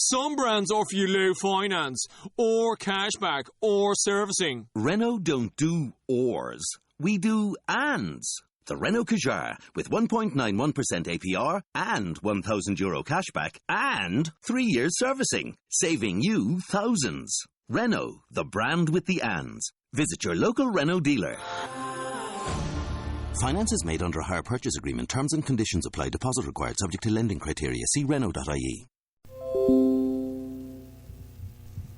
Some brands offer you low finance, or cashback, or servicing. Renault don't do ors. We do ands. The Renault Kadjar with 1.91% APR and €1,000 cashback and 3 years servicing, saving you thousands. Renault, the brand with the ands. Visit your local Renault dealer. Finance is made under a hire purchase agreement. Terms and conditions apply. Deposit required. Subject to lending criteria. See Renault.ie.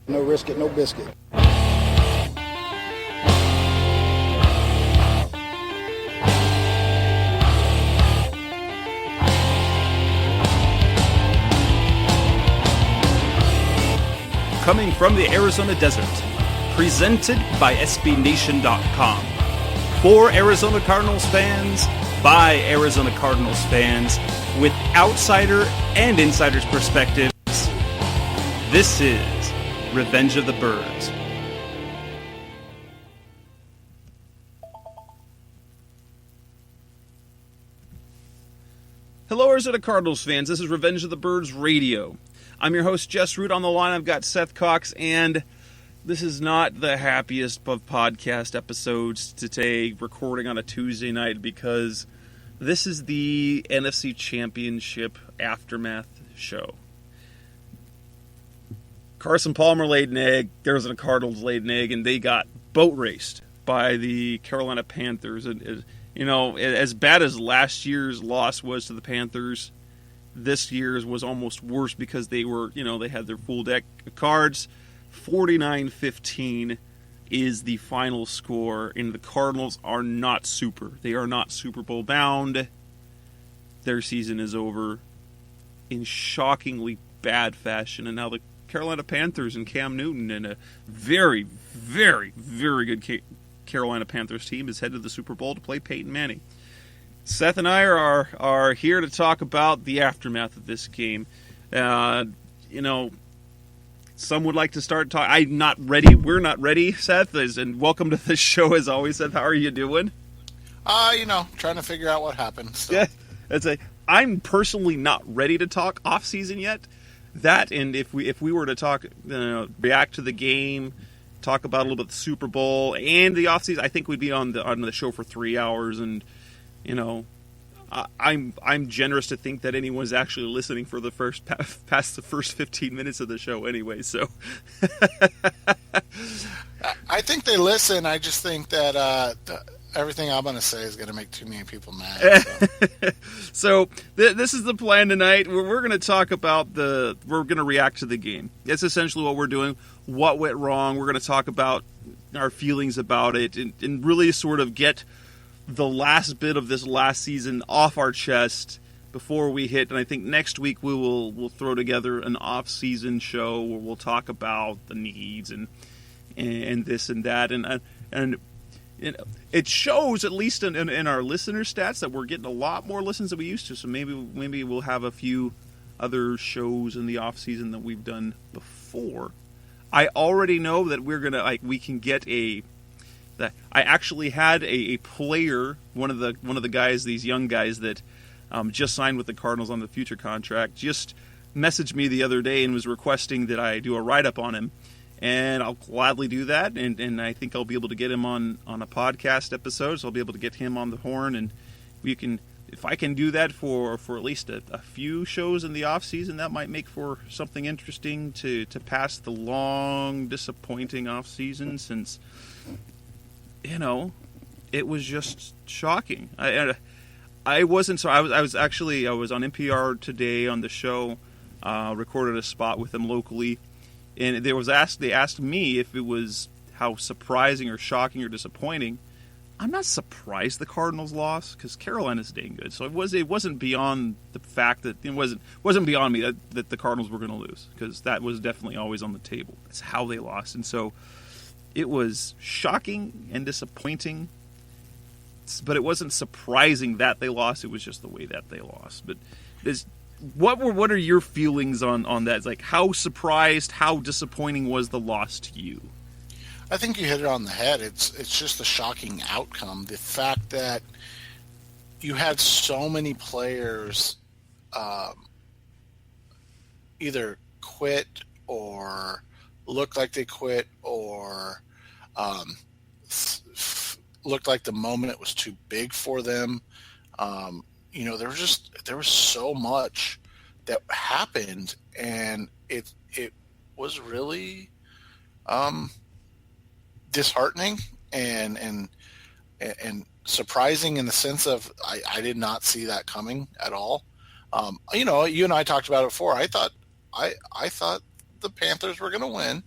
No risk it, no biscuit. Coming from the Arizona desert, presented by SBNation.com. For Arizona Cardinals fans, by Arizona Cardinals fans, with outsider and insider's perspectives, this is Revenge of the Birds. Hello, Arizona Cardinals fans. This is Revenge of the Birds Radio. I'm your host, Jess. On the line, I've got Seth Cox, and this is not the happiest of podcast episodes today, recording on a Tuesday night, because this is the NFC Championship Aftermath show. Carson Palmer laid an egg, Arizona Cardinals laid an egg, and they got boat raced by the Carolina Panthers. And, you know, as bad as last year's loss was to the Panthers, this year's was almost worse because they were, you know, they had their full deck of cards. 49-15 is the final score, and the Cardinals are not super. They are not Super Bowl bound. Their season is over in shockingly bad fashion, and now the Carolina Panthers and Cam Newton and a very, very, very good Carolina Panthers team is headed to the Super Bowl to play Peyton Manning. Seth and I are here to talk about the aftermath of this game. You know, some would like to start talking. I'm not ready. We're not ready, Seth. And welcome to the show as always, Seth. How are you doing? You know, trying to figure out what happened. So. Yeah, I'm personally not ready to talk off season yet. That, and if we were to talk, react to the game, talk about a little bit the Super Bowl and the off season, I think we'd be on the show for 3 hours. And you know, I'm generous to think that anyone's actually listening for the past the first 15 minutes of the show anyway. So I think they listen. I just think that everything I'm going to say is going to make too many people mad. So, this is the plan tonight. We're going to talk about we're going to react to the game. That's essentially what we're doing. What went wrong? We're going to talk about our feelings about it and really sort of get the last bit of this last season off our chest before we hit. And I think next week we'll throw together an off-season show where we'll talk about the needs and this and that. And it shows, at least in our listener stats, that we're getting a lot more listens than we used to. So maybe we'll have a few other shows in the off season that we've done before. I already know that we can get that I actually had a player, one of the guys, these young guys that just signed with the Cardinals on the future contract, just messaged me the other day and was requesting that I do a write up on him. And I'll gladly do that, and I think I'll be able to get him on a podcast episode, so I'll be able to get him on the horn, and if I can do that for at least a few shows in the off season, that might make for something interesting to pass the long, disappointing off season, since, you know, it was just shocking. I wasn't, so I was on NPR today on the show, recorded a spot with them locally. And they asked me if it was how surprising or shocking or disappointing. I'm not surprised the Cardinals lost, because Carolina's dang good. So it wasn't beyond the fact that it wasn't beyond me that the Cardinals were going to lose, because that was definitely always on the table. That's how they lost, and so it was shocking and disappointing. But it wasn't surprising that they lost. It was just the way that they lost. But what are your feelings on that? It's like, how surprised, how disappointing was the loss to you? I think you hit it on the head. It's just a shocking outcome. The fact that you had so many players either quit or looked like they quit or looked like the moment was too big for them. There was so much that happened, and it was really disheartening and surprising in the sense of I did not see that coming at all. You and I talked about it before. I thought the Panthers were going to win.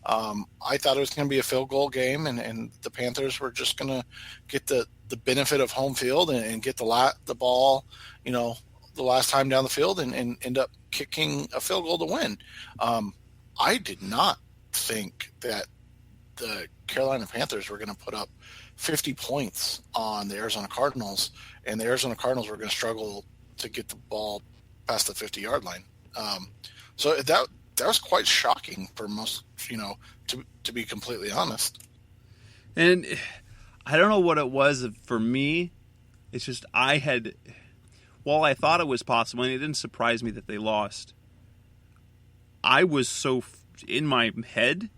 I thought it was going to be a field goal game, and the Panthers were just going to get the benefit of home field and get the ball, the last time down the field and end up kicking a field goal to win. I did not think that the Carolina Panthers were going to put up 50 points on the Arizona Cardinals, and the Arizona Cardinals were going to struggle to get the ball past the 50-yard line. So that was quite shocking for most, to be completely honest. And I don't know what it was for me. It's just while I thought it was possible, and it didn't surprise me that they lost, I was so in my head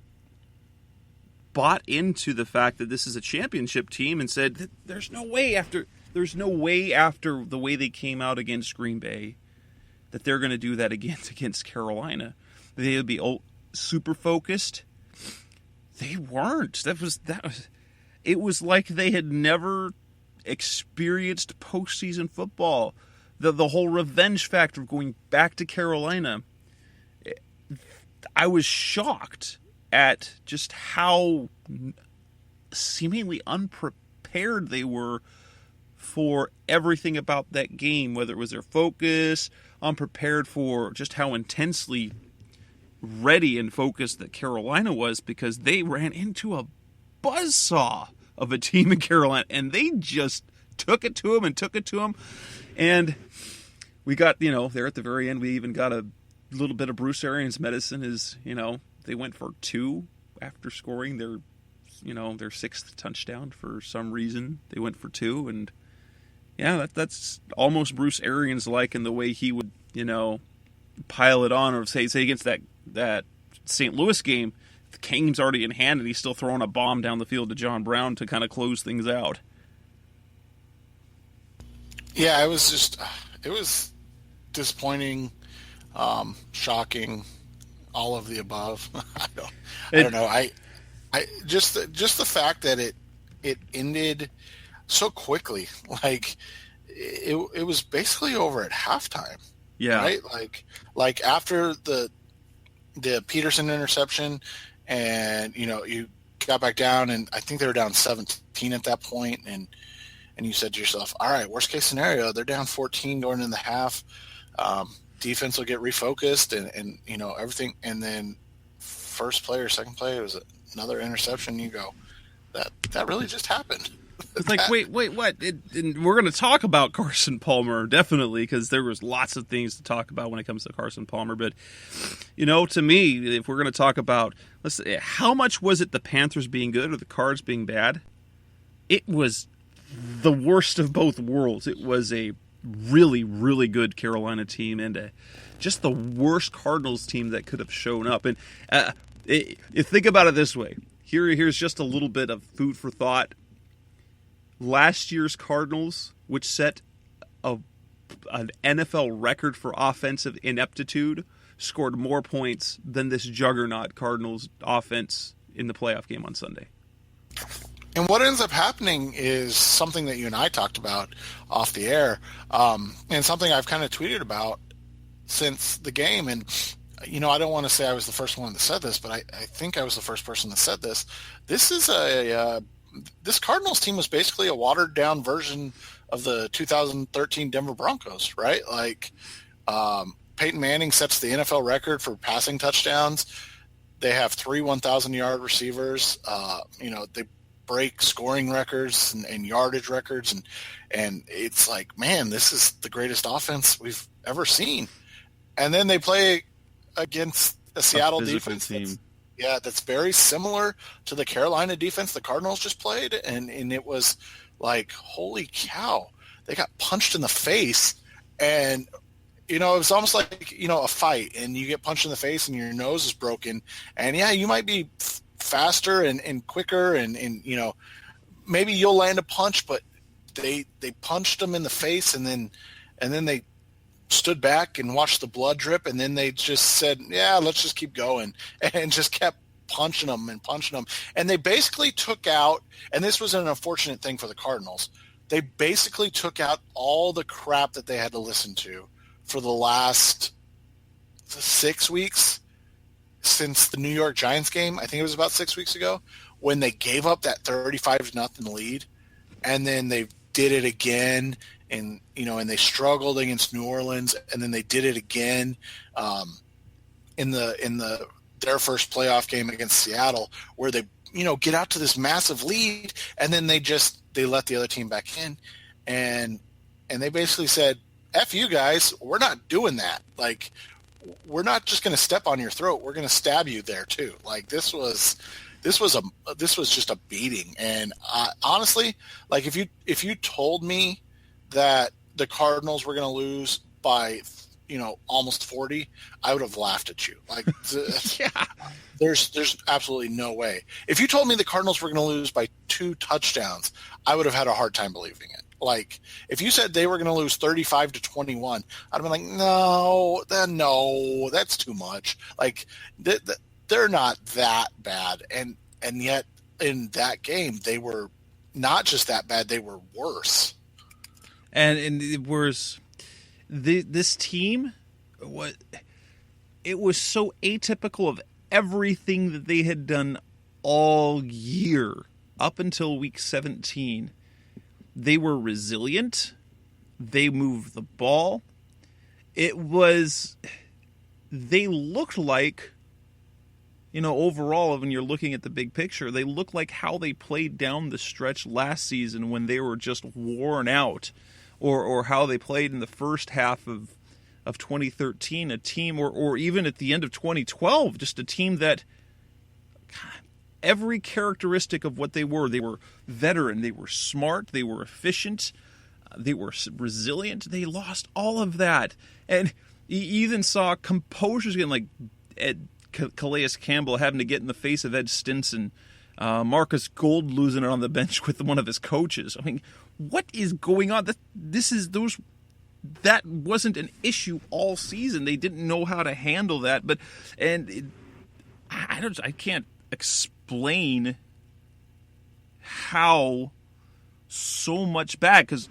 bought into the fact that this is a championship team and said that there's no way after the way they came out against Green Bay that they're going to do that against Carolina. They would be super focused. They weren't. It was like they had never experienced postseason football. The whole revenge factor of going back to Carolina. I was shocked at just how seemingly unprepared they were for everything about that game, whether it was their focus, unprepared for just how intensely ready and focused that Carolina was, because they ran into a buzzsaw of a team in Carolina, and they just took it to them. And we got, there at the very end, we even got a little bit of Bruce Arians' medicine is, they went for 2 after scoring their 6th touchdown for some reason. They went for 2, and yeah, that's almost Bruce Arians like in the way he would, pile it on, or say against that St. Louis game, the game's already in hand and he's still throwing a bomb down the field to John Brown to kind of close things out. Yeah, it was disappointing, shocking, all of the above. I don't know. I just the fact that it ended so quickly. Like it was basically over at halftime. Yeah. Right? Like after the Peterson interception, and you got back down, and I think they were down 17 at that point, and you said to yourself, all right, worst case scenario, they're down 14 going in the half. Defense will get refocused and everything. And then first play or second play, it was another interception. You go, that really just happened. It's like, wait, what? And we're going to talk about Carson Palmer, definitely, because there was lots of things to talk about when it comes to Carson Palmer. But, to me, if we're going to talk about, how much was it the Panthers being good or the Cards being bad? It was the worst of both worlds. It was a really, really good Carolina team and just the worst Cardinals team that could have shown up. And you think about it this way. Here's just a little bit of food for thought. Last year's Cardinals, which set an NFL record for offensive ineptitude, scored more points than this juggernaut Cardinals offense in the playoff game on Sunday. And what ends up happening is something that you and I talked about off the air, and something I've kind of tweeted about since the game. And, I don't want to say I was the first one that said this, but I think I was the first person that said this. This Cardinals team was basically a watered-down version of the 2013 Denver Broncos, right? Like, Peyton Manning sets the NFL record for passing touchdowns. They have 3 1,000-yard receivers. They break scoring records and yardage records, and it's like, man, this is the greatest offense we've ever seen. And then they play against a Seattle defense team. That's very similar to the Carolina defense the Cardinals just played, and it was like, holy cow, they got punched in the face, and it was almost like, a fight, and you get punched in the face and your nose is broken. And yeah, you might be faster and quicker and maybe you'll land a punch, but they punched them in the face and then they stood back and watched the blood drip. And then they just said, yeah, let's just keep going, and just kept punching them. And they basically took out, and this was an unfortunate thing for the Cardinals, they basically took out all the crap that they had to listen to for the last 6 weeks since the New York Giants game. I think it was about 6 weeks ago when they gave up that 35-0 lead, and then they did it again, and they struggled against New Orleans, and then they did it again in their first playoff game against Seattle, where they get out to this massive lead, and then they let the other team back in, and they basically said, F you guys, we're not doing that. Like, we're not just going to step on your throat. We're going to stab you there too. Like, this was just a beating. And honestly, like, if you told me that the Cardinals were going to lose by, almost 40, I would have laughed at you. Like, yeah. There's absolutely no way. If you told me the Cardinals were going to lose by 2 touchdowns, I would have had a hard time believing it. Like, if you said they were going to lose 35-21, I'd have been like, no, that's too much. Like, they're not that bad. And yet in that game, they were not just that bad, they were worse. And it was this team, it was so atypical of everything that they had done all year up until week 17. They were resilient. They moved the ball. They looked like, overall, when you're looking at the big picture, they looked like how they played down the stretch last season when they were just worn out, or how they played in the first half of 2013, a team, or even at the end of 2012, just a team that every characteristic of what they were veteran, they were smart, they were efficient, they were resilient. They lost all of that. And you even saw composures again, like Calais Campbell having to get in the face of Ed Stinson, Marcus Gold losing it on the bench with one of his coaches. I mean, what is going on? That wasn't an issue all season. They didn't know how to handle that. I can't explain how so much bad, because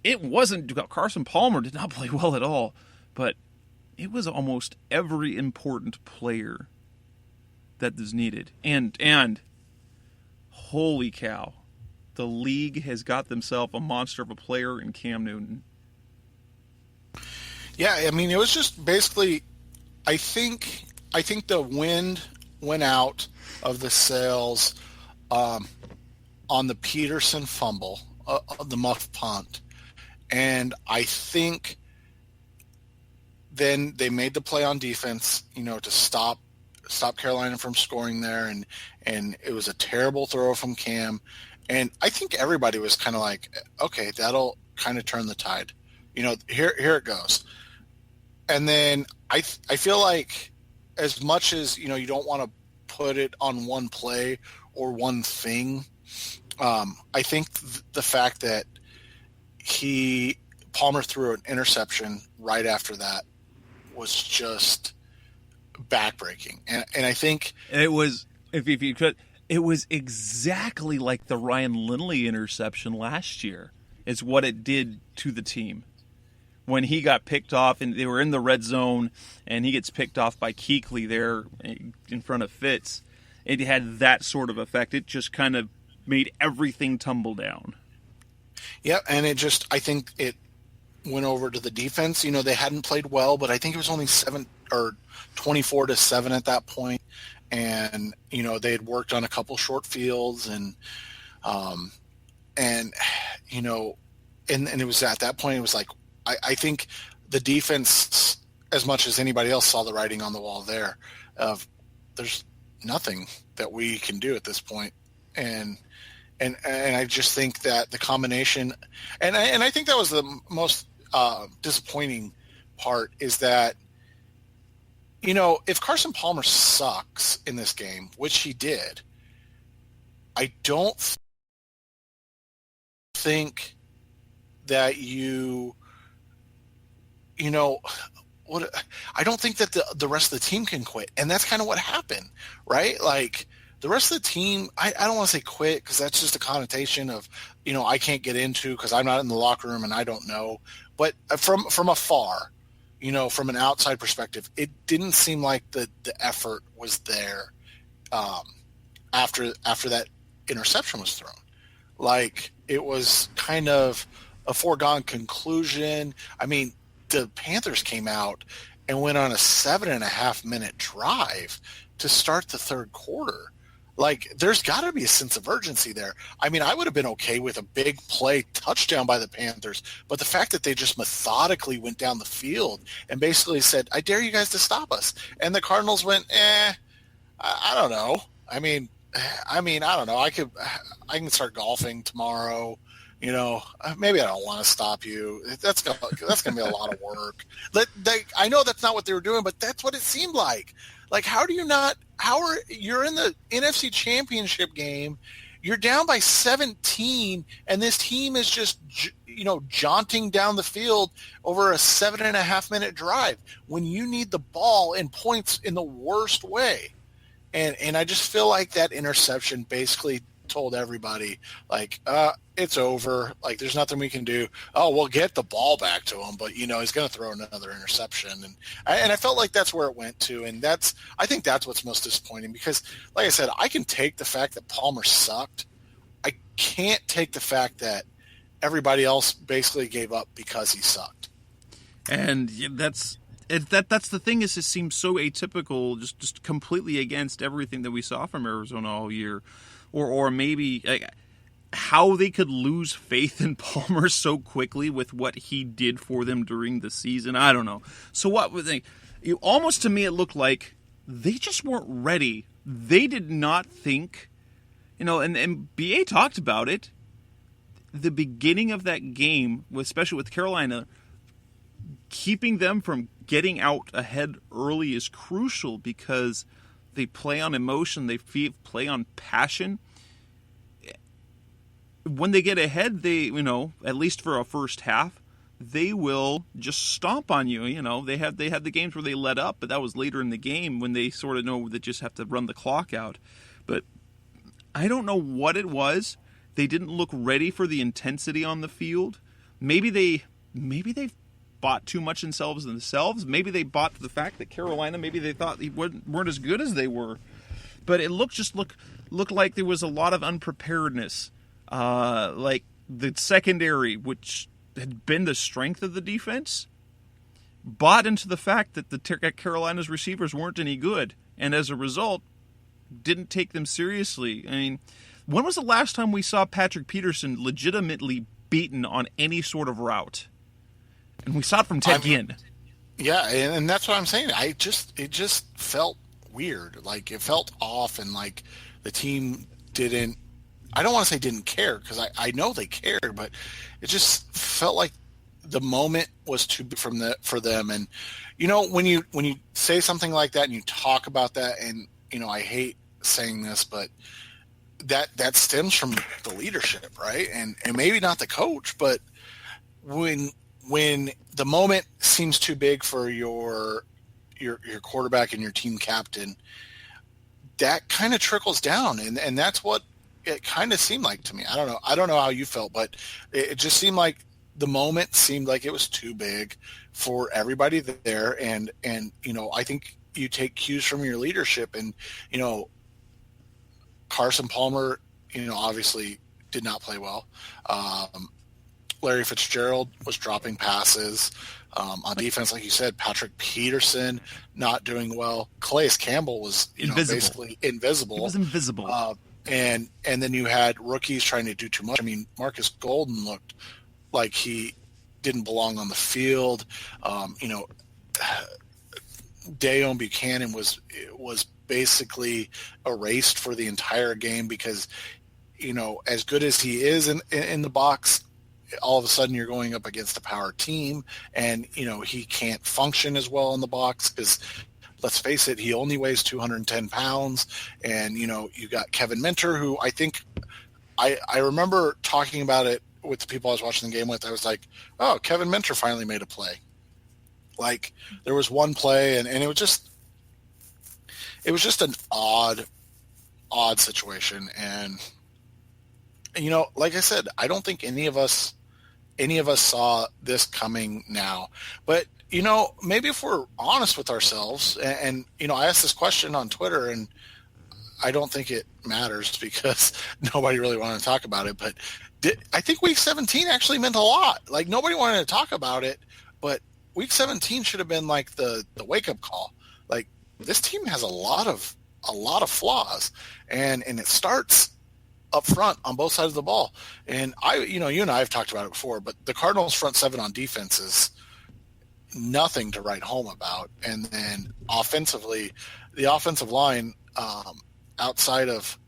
it wasn't, Carson Palmer did not play well at all, but it was almost every important player that is needed. And holy cow, the league has got themselves a monster of a player in Cam Newton. Yeah, I mean, it was just basically, I think the wind went out of the sails on the Peterson fumble, the muff punt. And I think then they made the play on defense, to stop Carolina from scoring there. And it was a terrible throw from Cam. And I think everybody was kind of like, okay, that'll kind of turn the tide. Here it goes. And then I feel like, as much as, you don't want to put it on one play or one thing, I think the fact that Palmer threw an interception right after that was just backbreaking. And I think it was, if you could, it was exactly like the Ryan Lindley interception last year, is what it did to the team. When he got picked off, and they were in the red zone, and he gets picked off by Kuechly there in front of Fitz, it had that sort of effect. It just kind of made everything tumble down. Yeah, and I think it went over to the defense. They hadn't played well, but I think it was only 24-7 at that point. And, they had worked on a couple short fields, and it was at that point, it was like, I think the defense, as much as anybody else, saw the writing on the wall there of there's nothing that we can do at this point. And I just think that the combination, and I think that was the most disappointing part is that, if Carson Palmer sucks in this game, which he did, I don't think that I don't think that the rest of the team can quit. And that's kind of what happened, right? Like, the rest of the team, I don't want to say quit because that's just a connotation of, I can't get into because I'm not in the locker room and I don't know. But from afar, from an outside perspective, it didn't seem like the effort was there after that interception was thrown. Like, it was kind of a foregone conclusion. I mean, the Panthers came out and went on a 7.5-minute drive to start the third quarter. Like, there's got to be a sense of urgency there. I mean, I would have been okay with a big play touchdown by the Panthers, but the fact that they just methodically went down the field and basically said, I dare you guys to stop us. And the Cardinals went, I don't know. I mean, I don't know. I can start golfing tomorrow. Maybe I don't want to stop you. That's gonna be a lot of work. I know that's not what they were doing, but that's what it seemed like. Like, you're in the NFC Championship game, you're down by 17, and this team is just, jaunting down the field over a 7.5-minute drive when you need the ball and points in the worst way. And I just feel like that interception basically told everybody, like, it's over. Like, there's nothing we can do. Oh, we'll get the ball back to him, but he's going to throw another interception. And I felt like that's where it went to. And I think that's what's most disappointing because, like I said, I can take the fact that Palmer sucked. I can't take the fact that everybody else basically gave up because he sucked. And that's the thing, is it seems so atypical, just completely against everything that we saw from Arizona all year. Or maybe how they could lose faith in Palmer so quickly with what he did for them during the season. I don't know. So what would they? Almost to me, it looked like they just weren't ready. They did not think, and BA talked about it. The beginning of that game, especially with Carolina, keeping them from getting out ahead early is crucial because they play on emotion. They play on passion. When they get ahead, they, at least for a first half, they will just stomp on you. They had the games where they let up, but that was later in the game when they sort of know they just have to run the clock out. But I don't know what it was. They didn't look ready for the intensity on the field. Maybe they bought too much themselves. Maybe they bought the fact that Carolina, maybe they thought they weren't as good as they were. But it looked like there was a lot of unpreparedness. Like the secondary, which had been the strength of the defense, bought into the fact that Carolina's receivers weren't any good, and as a result, didn't take them seriously. I mean, when was the last time we saw Patrick Peterson legitimately beaten on any sort of route? And we saw it from Ted Ginn. Yeah, and that's what I'm saying. It just felt weird. Like, it felt off, and like the team didn't. I don't want to say didn't care because I know they cared, but it just felt like the moment was too big for them. And when you say something like that and you talk about that, and I hate saying this, but that stems from the leadership, right? And maybe not the coach, but when the moment seems too big for your quarterback and your team captain, that kind of trickles down, and that's what it kind of seemed like to me. I don't know how you felt, but it just seemed like the moment seemed like it was too big for everybody there, and I think you take cues from your leadership, and Carson Palmer, obviously did not play well. Larry Fitzgerald was dropping passes. On defense, like you said, Patrick Peterson not doing well. Calais Campbell was basically invisible. He was invisible. And then you had rookies trying to do too much. I mean, Marcus Golden looked like he didn't belong on the field. Dayon Buchanan was basically erased for the entire game because, as good as he is in the box, all of a sudden you're going up against a power team, and he can't function as well in the box because, let's face it, he only weighs 210 pounds. And you got Kevin Minter, who I think I remember talking about it with the people I was watching the game with. I was like, oh, Kevin Minter finally made a play. Like, there was one play, and it was just an odd situation. And like I said, I don't think any of us saw this coming now. But maybe if we're honest with ourselves, and I asked this question on Twitter, and I don't think it matters because nobody really wanted to talk about it. But I think Week 17 actually meant a lot. Like, nobody wanted to talk about it, but Week 17 should have been like the wake up call. Like, this team has a lot of flaws, and it starts up front on both sides of the ball. And you and I have talked about it before, but the Cardinals front seven on defense is nothing to write home about. And then offensively, the offensive line, outside of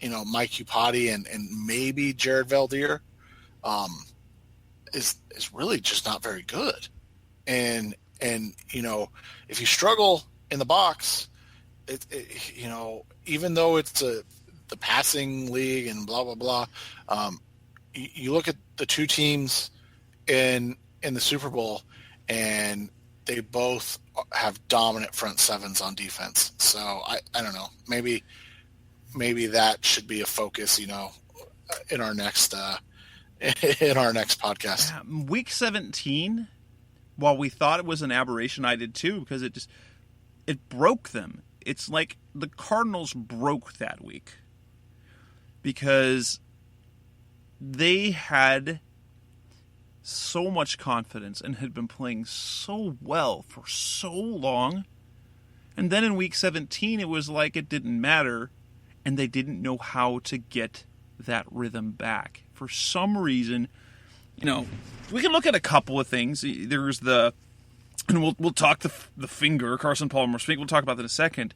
Mike Upati and maybe Jared Valdir, is really just not very good. And if you struggle in the box, even though it's the passing league and blah blah blah, you look at the two teams in the Super Bowl, and they both have dominant front sevens on defense. So I don't know, maybe that should be a focus, in our next podcast. Week 17, while we thought it was an aberration, I did too, because it broke them. It's like the Cardinals broke that week because they had so much confidence and had been playing so well for so long. And then in Week 17, it was like it didn't matter, and they didn't know how to get that rhythm back. For some reason, we can look at a couple of things. There's and we'll talk the finger, Carson Palmer. We'll talk about that in a second.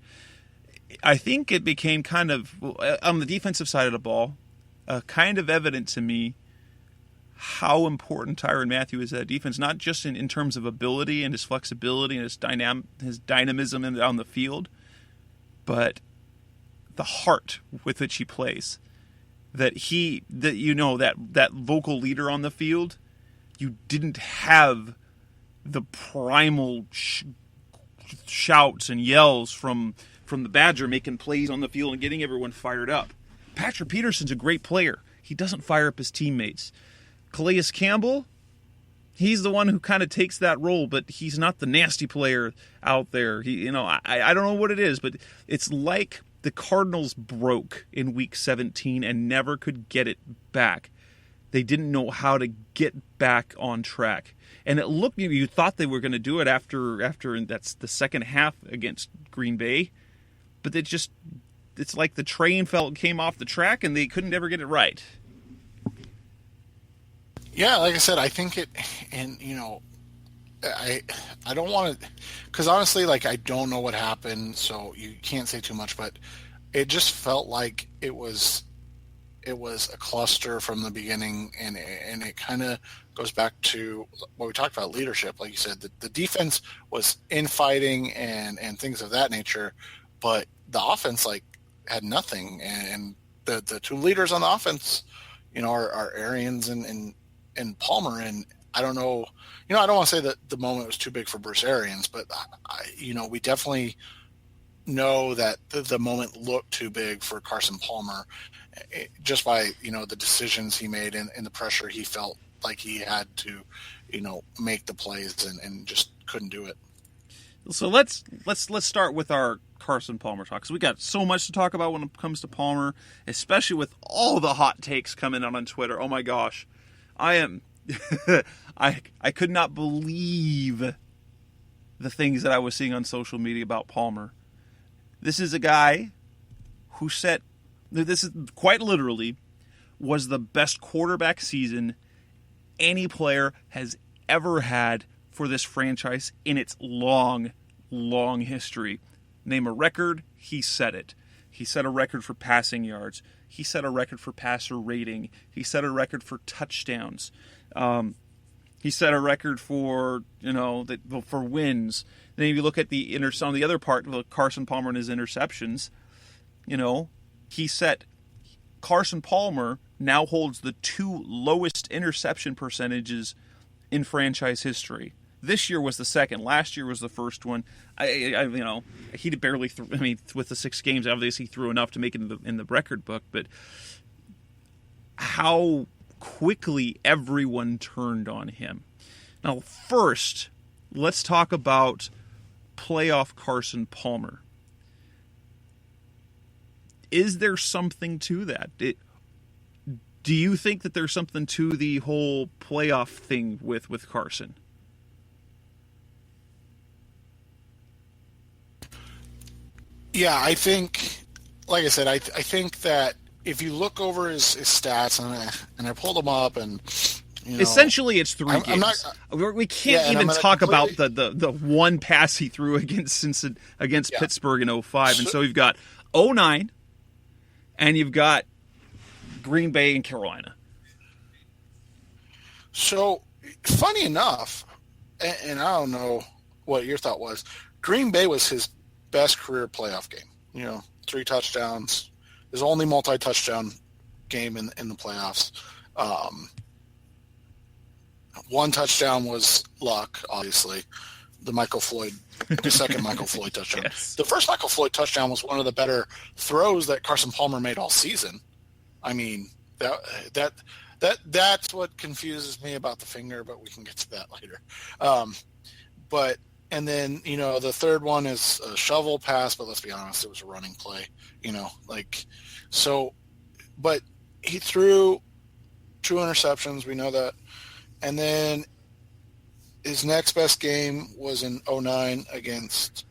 I think it became kind of, on the defensive side of the ball, kind of evident to me how important Tyrann Mathieu is at defense, not just in terms of ability and his flexibility and his dynamism on the field, but the heart with which he plays. That vocal leader on the field, you didn't have the primal shouts and yells from the Badger making plays on the field and getting everyone fired up. Patrick Peterson's a great player. He doesn't fire up his teammates. Calais Campbell, he's the one who kind of takes that role, but he's not the nasty player out there. I don't know what it is, but it's like the Cardinals broke in Week 17 and never could get it back. They didn't know how to get back on track. And it looked, you thought they were going to do it after that's the second half against Green Bay, but it's like the train came off the track and they couldn't ever get it right. Yeah, like I said, I think it, and I don't want to, because honestly, like, I don't know what happened, so you can't say too much, but it just felt like it was a cluster from the beginning, and it kind of goes back to what we talked about, leadership. Like you said, the defense was infighting and things of that nature, but the offense had nothing. And the two leaders on the offense, are Arians and Palmer. And I don't know, I don't want to say that the moment was too big for Bruce Arians, but we definitely know that the moment looked too big for Carson Palmer, just by the decisions he made and the pressure he felt like he had to make the plays and just couldn't do it. So let's start with our Carson Palmer talk, because we got so much to talk about when it comes to Palmer, especially with all the hot takes coming out on Twitter. Oh my gosh, I am I could not believe the things that I was seeing on social media about Palmer. This is a guy who said, this is quite literally, was the best quarterback season any player has ever had for this franchise in its long, long history. Name a record, he said it. He set a record for passing yards. He set a record for passer rating. He set a record for touchdowns. He set a record for for wins. Then if you look at on the other part, Carson Palmer and his interceptions, he set. Carson Palmer now holds the 2 lowest interception percentages in franchise history. This year was the second. Last year was the first one. He barely threw. I mean, with the 6 games, obviously he threw enough to make it in the record book. But how quickly everyone turned on him. Now, first, let's talk about playoff Carson Palmer. Is there something to that? Do you think that there's something to the whole playoff thing with Carson? Yeah, I think, like I said, I think that if you look over his stats, and I pulled them up, and essentially it's 3 games. We can't even talk about the one pass he threw against Pittsburgh in 2005, and so you've got 2009, and you've got Green Bay and Carolina. So, funny enough, and I don't know what your thought was, Green Bay was his best career playoff game. 3 touchdowns. His only multi-touchdown game in the playoffs. 1 touchdown was luck, obviously. The second Michael Floyd touchdown. Yes. The first Michael Floyd touchdown was one of the better throws that Carson Palmer made all season. I mean, that's what confuses me about the finger, but we can get to that later. And then, the third one is a shovel pass, but let's be honest, it was a running play, but he threw 2 interceptions. We know that. And then his next best game was in 2009 against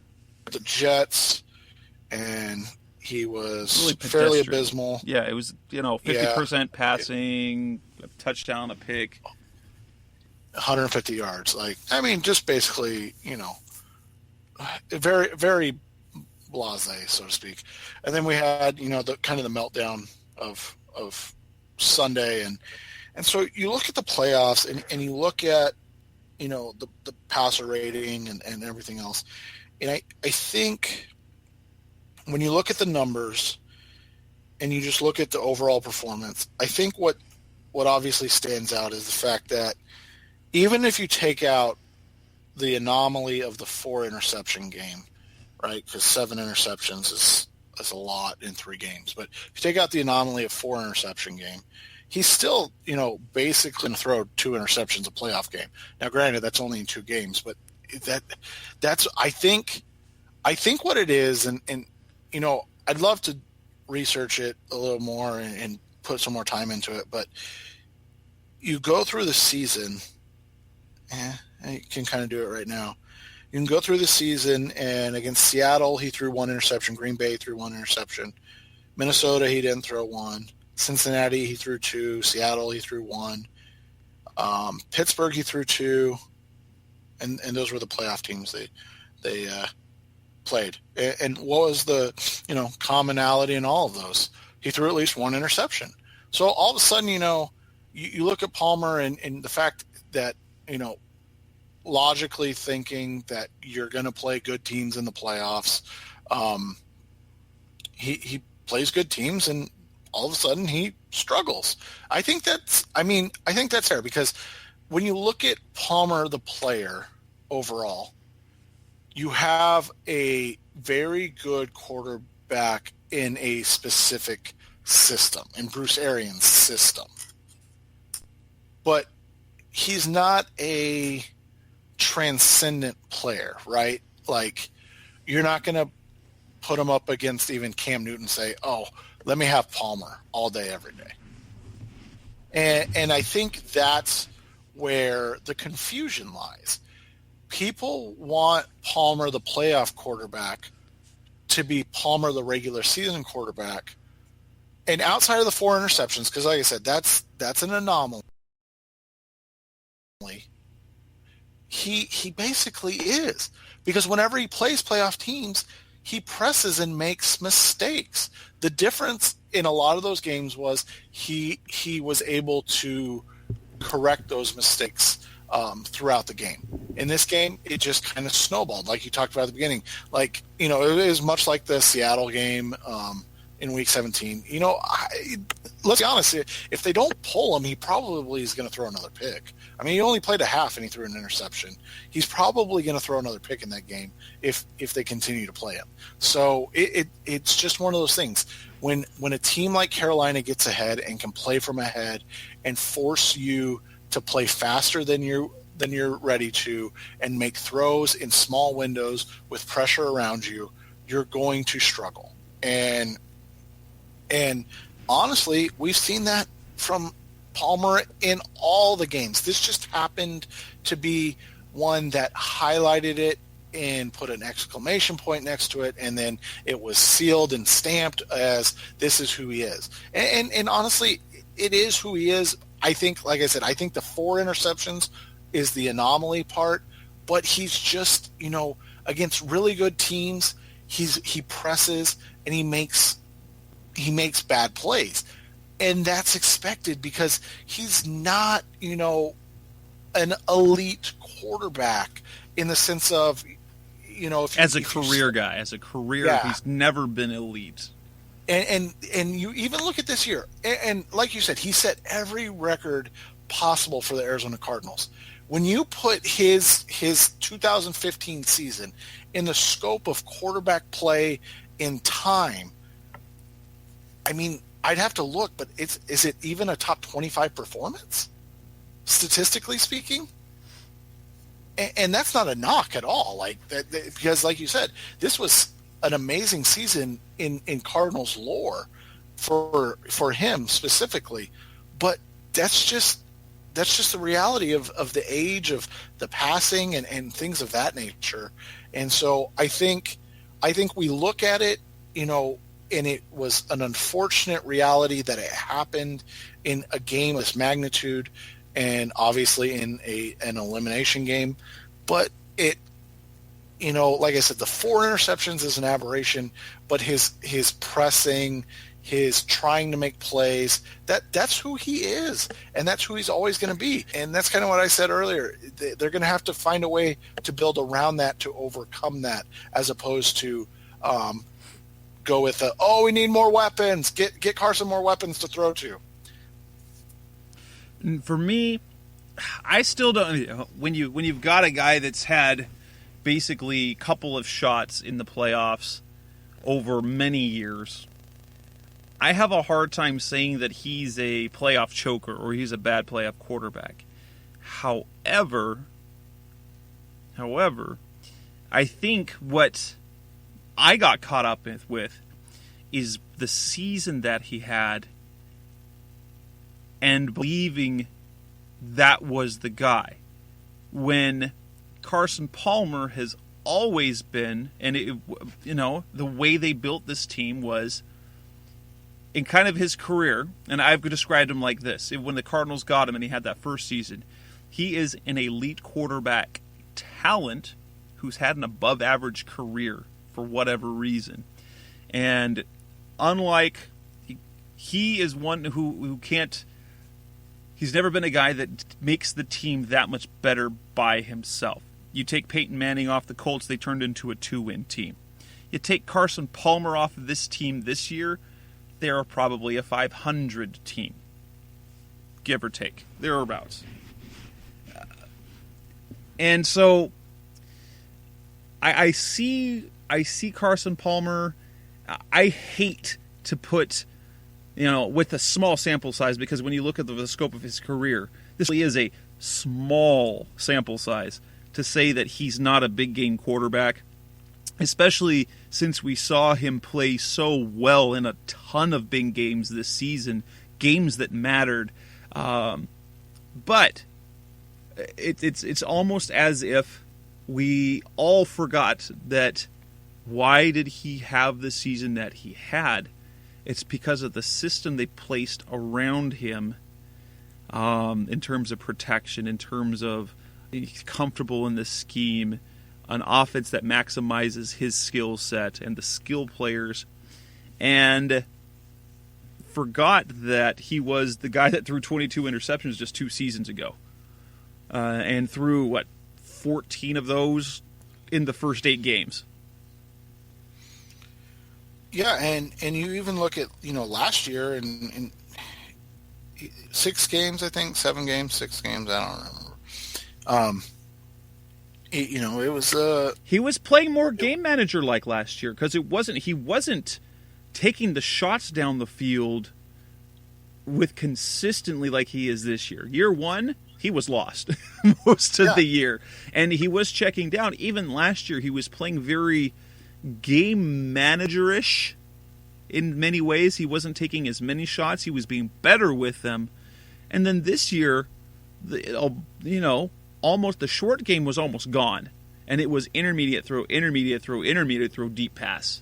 the Jets, and he was really fairly abysmal. Yeah, it was 50% passing, a touchdown, a pick, 150 yards. Just basically, very, very blasé, so to speak. And then we had, the kind of the meltdown of Sunday, and so you look at the playoffs, and you look at, the passer rating and everything else, and I think when you look at the numbers and you just look at the overall performance, I think what obviously stands out is the fact that even if you take out the anomaly of the 4 interception game, right? Because 7 interceptions is a lot in 3 games. But if you take out the anomaly of 4 interception game, he's still, basically going to throw 2 interceptions a playoff game. Now, granted, that's only in 2 games, but that's I think what it is, and I'd love to research it a little more and put some more time into it, but you go through the season. You can kind of do it right now. You can go through the season, and against Seattle, he threw 1 interception. Green Bay threw 1 interception. Minnesota, he didn't throw 1. Cincinnati, he threw 2. Seattle, he threw 1. Pittsburgh, he threw 2. And those were the playoff teams they played. And what was the commonality in all of those? He threw at least 1 interception. So all of a sudden, you look at Palmer and the fact that, logically thinking that you're going to play good teams in the playoffs, he plays good teams, and all of a sudden he struggles. I think that's fair, because when you look at Palmer, the player overall, you have a very good quarterback in a specific system, in Bruce Arians' system. But he's not a transcendent player, right? You're not going to put him up against even Cam Newton and say, oh, let me have Palmer all day, every day. And I think that's where the confusion lies. People want Palmer, the playoff quarterback, to be Palmer, the regular season quarterback. And outside of the 4 interceptions, because like I said, that's an anomaly. He basically is, because whenever he plays playoff teams, he presses and makes mistakes. The difference in a lot of those games was he was able to correct those mistakes throughout the game. In this game, it just kind of snowballed, like you talked about at the beginning. Like, it was much like the Seattle game in Week 17. Let's be honest, if they don't pull him, he probably is going to throw another pick. I mean, he only played a half and he threw an interception. He's probably going to throw another pick in that game if they continue to play him. So it's just one of those things. When a team like Carolina gets ahead and can play from ahead and force you to play faster than you're ready to and make throws in small windows with pressure around you, you're going to struggle. And honestly, we've seen that from Palmer in all the games. This just happened to be one that highlighted it and put an exclamation point next to it, and then it was sealed and stamped as this is who he is. And honestly, it is who he is. I think, like I said, I think the 4 interceptions is the anomaly part, but he's just, against really good teams, he presses and he makes bad plays. And that's expected because he's not, an elite quarterback in the sense of, as a career, he's never been elite. And you even look at this year, and like you said, he set every record possible for the Arizona Cardinals. When you put his 2015 season in the scope of quarterback play in time, I mean, I'd have to look, but is it even a top 25 performance, statistically speaking? And that's not a knock at all, like that, because like you said, this was an amazing season in Cardinals lore for him specifically. But that's just the reality of the age of the passing and things of that nature. And so I think we look at it, and it was an unfortunate reality that it happened in a game of this magnitude and obviously in an elimination game. But it, like I said, the 4 interceptions is an aberration, but his pressing, his trying to make plays, that's who he is, and that's who he's always going to be. And that's kind of what I said earlier. They're going to have to find a way to build around that to overcome that, as opposed to go with we need more weapons. Get Carson more weapons to throw to. For me, I still don't. When you've got a guy that's had basically a couple of shots in the playoffs over many years, I have a hard time saying that he's a playoff choker or he's a bad playoff quarterback. However, I think what I got caught up with is the season that he had and believing that was the guy. When Carson Palmer has always been, and the way they built this team was in kind of his career, and I've described him like this. When the Cardinals got him and he had that first season, he is an elite quarterback talent who's had an above average career for whatever reason. And unlike, he is one who can't, he's never been a guy that makes the team that much better by himself. You take Peyton Manning off the Colts, they turned into a 2-win team. You take Carson Palmer off of this team this year, they're probably a 500 team. Give or take. Thereabouts. And so I see Carson Palmer. I hate to put, with a small sample size, because when you look at the scope of his career, this really is a small sample size to say that he's not a big game quarterback, especially since we saw him play so well in a ton of big games this season, games that mattered. But it's almost as if we all forgot that why did he have the season that he had? It's because of the system they placed around him in terms of protection, in terms of he's comfortable in the scheme. an offense that maximizes his skill set and the skill players, and forgot that he was the guy that threw 22 interceptions just 2 seasons ago, and threw 14 of those in the first 8 games. Yeah, and you even look at last year in 6 games, I think 7 games, 6 games, I don't remember. It was he was playing more game manager like last year, because he wasn't taking the shots down the field with consistently like he is this year. Year 1, he was lost most of the year, and he was checking down. Even last year, he was playing very game manager-ish in many ways. He wasn't taking as many shots. He was being better with them. And then this year, almost the short game was almost gone, and it was intermediate throw, deep pass.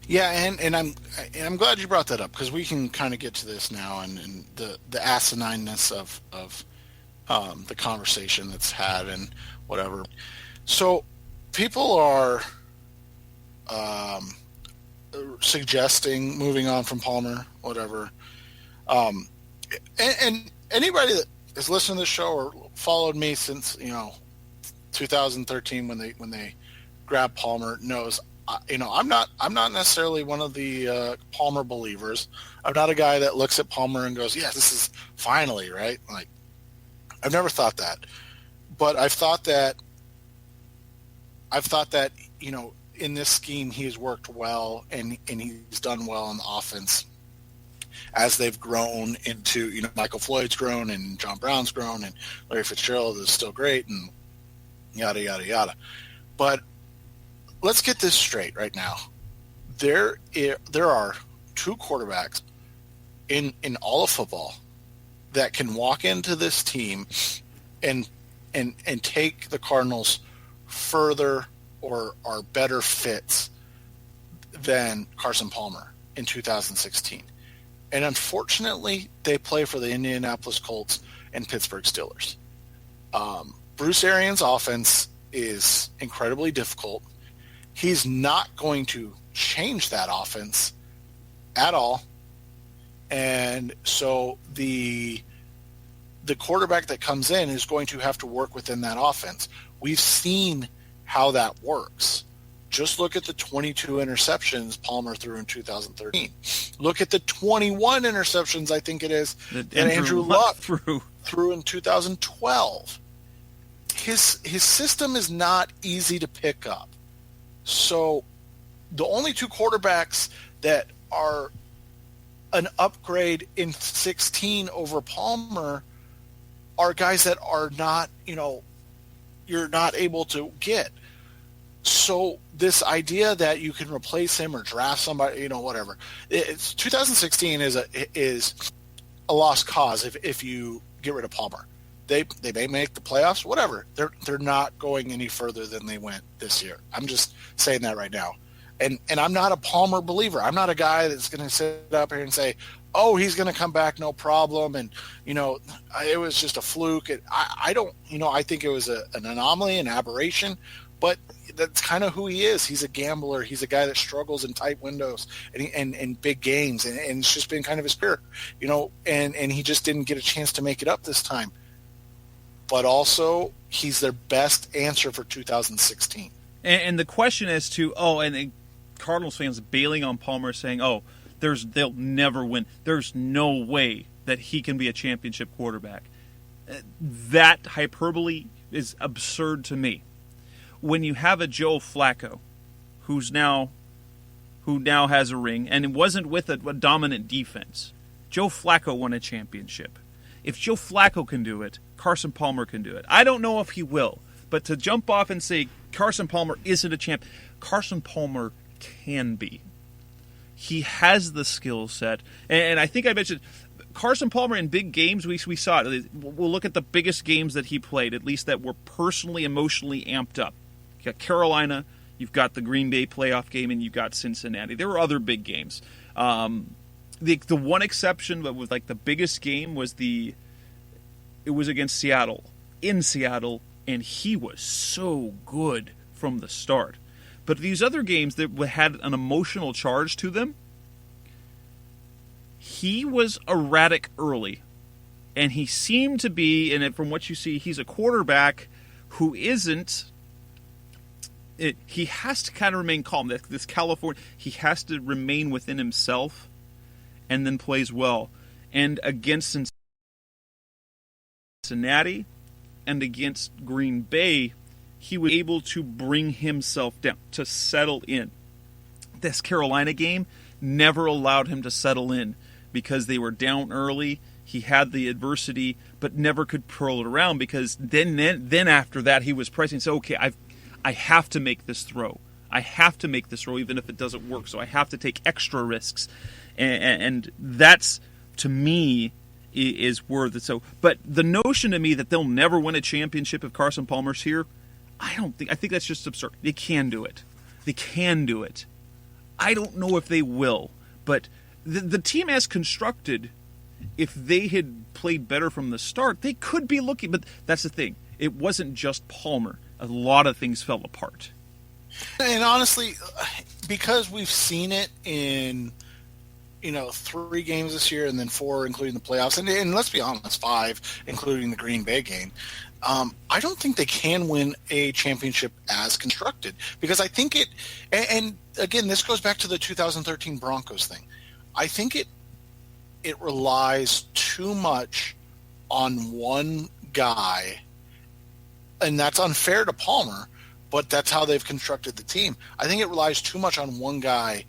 Yeah, and I'm glad you brought that up, because we can kind of get to this now and the asinineness of the conversation that's had and whatever. So people are suggesting moving on from Palmer, whatever. And anybody that has listened to this show or followed me since 2013 when they grabbed Palmer knows. I'm not necessarily one of the Palmer believers. I'm not a guy that looks at Palmer and goes, "Yeah, this is finally right." Like, I've never thought that, but I've thought that in this scheme he has worked well and he's done well in the offense as they've grown into Michael Floyd's grown and John Brown's grown and Larry Fitzgerald is still great and yada yada yada, but. Let's get this straight right now. There are 2 quarterbacks in all of football that can walk into this team and take the Cardinals further or are better fits than Carson Palmer in 2016. And unfortunately, they play for the Indianapolis Colts and Pittsburgh Steelers. Bruce Arians' offense is incredibly difficult. He's not going to change that offense at all. And so the quarterback that comes in is going to have to work within that offense. We've seen how that works. Just look at the 22 interceptions Palmer threw in 2013. Look at the 21 interceptions, I think it is, that Andrew Luck threw in 2012. His system is not easy to pick up. So the only 2 quarterbacks that are an upgrade in 16 over Palmer are guys that are not, you're not able to get. So this idea that you can replace him or draft somebody, whatever. It's 2016 is a lost cause if you get rid of Palmer. They may make the playoffs, whatever. They're not going any further than they went this year. I'm just saying that right now. And I'm not a Palmer believer. I'm not a guy that's going to sit up here and say, "Oh, he's going to come back, no problem." And it was just a fluke. I don't. I think it was an anomaly, an aberration. But that's kind of who he is. He's a gambler. He's a guy that struggles in tight windows and big games, and it's just been kind of his spirit, And he just didn't get a chance to make it up this time. But also, he's their best answer for 2016. And the question as to, and Cardinals fans bailing on Palmer saying, they'll never win. There's no way that he can be a championship quarterback. That hyperbole is absurd to me. When you have a Joe Flacco, who now has a ring, and it wasn't with a dominant defense. Joe Flacco won a championship. If Joe Flacco can do it, Carson Palmer can do it. I don't know if he will, but to jump off and say Carson Palmer isn't a champ, Carson Palmer can be. He has the skill set, and I think I mentioned Carson Palmer in big games. We saw it. We'll look at the biggest games that he played, at least that were personally, emotionally amped up. You got Carolina, you've got the Green Bay playoff game, and you've got Cincinnati. There were other big games. The one exception, but with the biggest game was it was against Seattle, in Seattle, and he was so good from the start. But these other games that had an emotional charge to them, he was erratic early. And he seemed to be, and from what you see, he's a quarterback who isn't. He has to kind of remain calm. This California, he has to remain within himself and then plays well. And against Cincinnati and against Green Bay, he was able to bring himself down, to settle in. This Carolina game never allowed him to settle in because they were down early. He had the adversity, but never could curl it around because then after that he was pressing. So okay, I have to make this throw. I have to make this throw even if it doesn't work. So I have to take extra risks, and that's, to me, is worth it. So, but the notion to me that they'll never win a championship if Carson Palmer's here, I think that's just absurd. They can do it. They can do it. I don't know if they will, but the team as constructed, if they had played better from the start, they could be looking. But that's the thing. It wasn't just Palmer. A lot of things fell apart. And honestly, because we've seen it in 3 games this year and then 4 including the playoffs, and let's be honest, 5 including the Green Bay game, I don't think they can win a championship as constructed, because I think it, and again, this goes back to the 2013 Broncos thing. I think it relies too much on one guy, and that's unfair to Palmer, but that's how they've constructed the team. I think it relies too much on one guy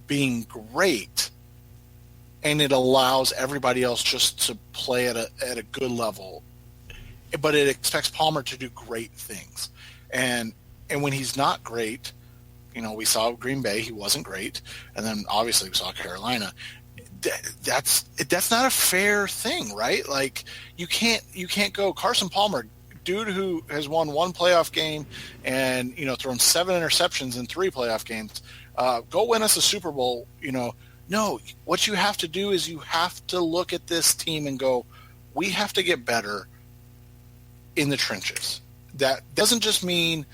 being great, and it allows everybody else just to play at a good level. But it expects Palmer to do great things. And when he's not great, we saw Green Bay, he wasn't great. And then obviously we saw Carolina. That's not a fair thing, right? Like you can't go Carson Palmer, dude who has won 1 playoff game and, thrown 7 interceptions in 3 playoff games. Go win us a Super Bowl, No, what you have to do is you have to look at this team and go, we have to get better in the trenches. That doesn't just mean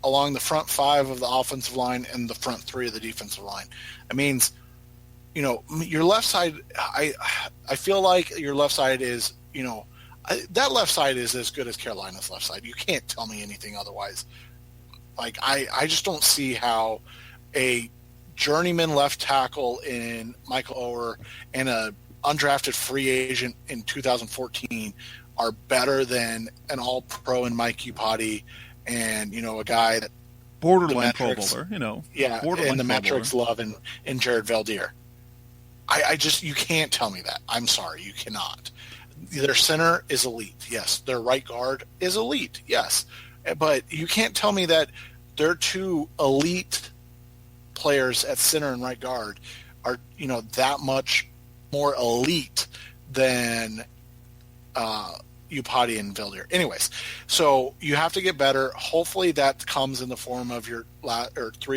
along the front 5 of the offensive line and the front 3 of the defensive line. It means, your left side, I feel like your left side is, that left side is as good as Carolina's left side. You can't tell me anything otherwise. Like, I just don't see how a journeyman left tackle in Michael Oher and a undrafted free agent in 2014 are better than an all-pro in Mike Iupati and, a guy that borderline Pro Bowler, Yeah, and the metrics love and Jared Valdir. I just, you can't tell me that. I'm sorry, you cannot. Their center is elite, yes. Their right guard is elite, yes. But you can't tell me that their 2 elite players at center and right guard are, that much more elite than Iupati and Valdir. Anyways, so you have to get better. Hopefully that comes in the form of your 2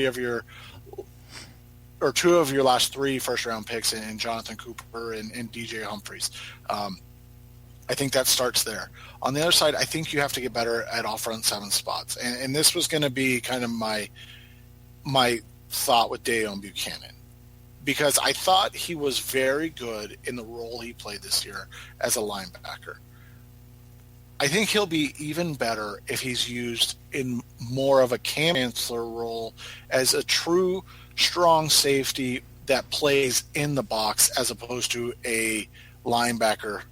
of your last 3 first-round picks in Jonathan Cooper and DJ Humphries. I think that starts there. On the other side, I think you have to get better at all front 7 spots. And this was going to be kind of my thought with Dayon Buchanan, because I thought he was very good in the role he played this year as a linebacker. I think he'll be even better if he's used in more of a Cam Chancellor role as a true strong safety that plays in the box as opposed to a linebacker.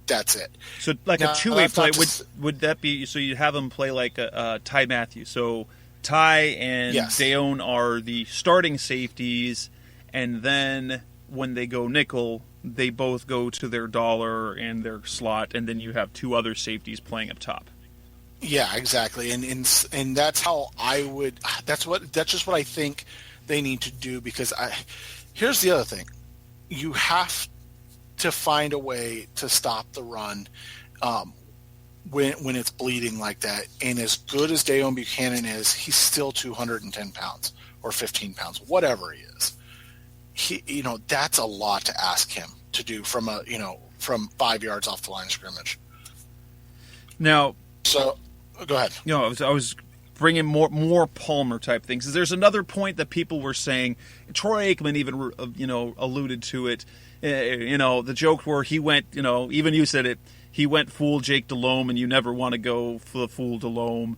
That's it. So like now, a two-way play, would that be, so you have him play like a Ty Matthews. So Ty and Dayon are the starting safeties, and then when they go nickel, they both go to their dollar and their slot, and then you have 2 other safeties playing up top. Yeah, exactly. And that's how I would, that's just what I think they need to do, because here's the other thing. You have to find a way to stop the run when it's bleeding like that. And as good as Dayon Buchanan is, he's still 210 pounds or 15 pounds, whatever he is. That's a lot to ask him to do from 5 yards off the line of scrimmage. Now, So, go ahead. I was bringing more Palmer type things. There's another point that people were saying. Troy Aikman even alluded to it. The joke where he went. Even you said it. He went full Jake Delhomme, and you never want to go for the full Delhomme.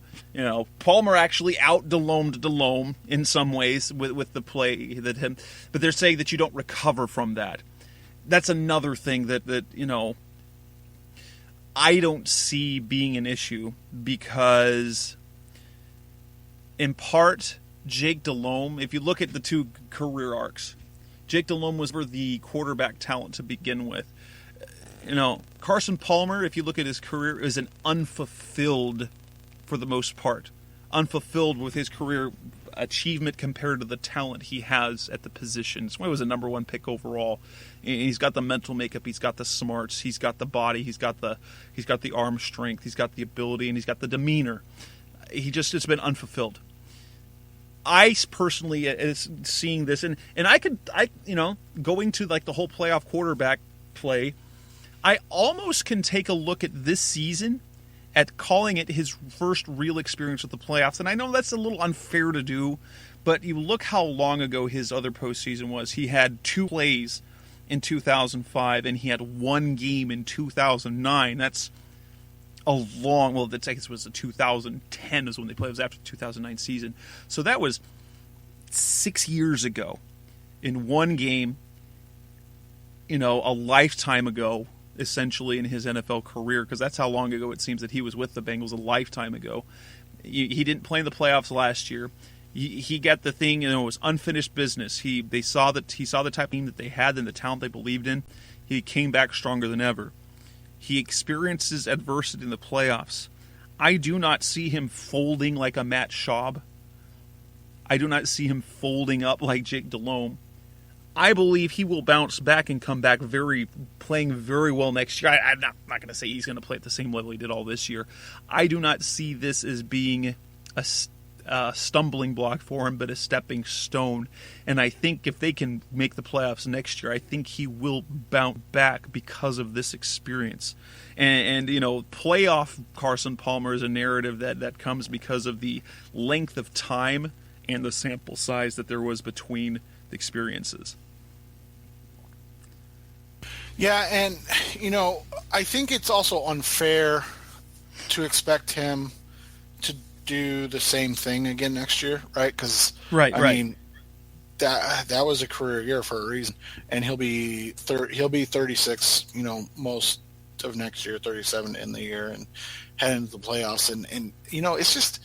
Palmer actually out Delhomme in some ways with the play that him. But they're saying that you don't recover from that. That's another thing that I don't see being an issue, because in part, Jake Delhomme, if you look at the two career arcs, Jake Delhomme was for the quarterback talent to begin with. Carson Palmer, if you look at his career, is an unfulfilled, for the most part, unfulfilled with his career achievement compared to the talent he has at the position. That's why he was a number 1 pick overall. He's got the mental makeup, he's got the smarts, he's got the body, he's got the arm strength, he's got the ability, and he's got the demeanor. It's been unfulfilled. I personally is seeing this, and going to like the whole playoff quarterback play, I almost can take a look at this season at calling it his first real experience with the playoffs. And I know that's a little unfair to do, but you look how long ago his other postseason was. He had 2 plays in 2005, and he had 1 game in 2009. That's a long, I guess it was the 2010 is when they played. It was after the 2009 season. So that was 6 years ago in 1 game, a lifetime ago, essentially, in his NFL career, because that's how long ago it seems that he was with the Bengals, a lifetime ago. He didn't play in the playoffs last year. He got the thing, it was unfinished business. He saw the type of team that they had and the talent they believed in. He came back stronger than ever. He experiences adversity in the playoffs. I do not see him folding like a Matt Schaub. I do not see him folding up like Jake Delhomme. I believe he will bounce back and come back playing very well next year. I'm not going to say he's going to play at the same level he did all this year. I do not see this as being a stumbling block for him, but a stepping stone. And I think if they can make the playoffs next year, I think he will bounce back because of this experience. And playoff Carson Palmer is a narrative that comes because of the length of time and the sample size that there was between the experiences. Yeah, and, I think it's also unfair to expect him to do the same thing again next year, right? Because, I mean, that was a career year for a reason, and he'll be 36, most of next year, 37 in the year, and head into the playoffs. And it's just,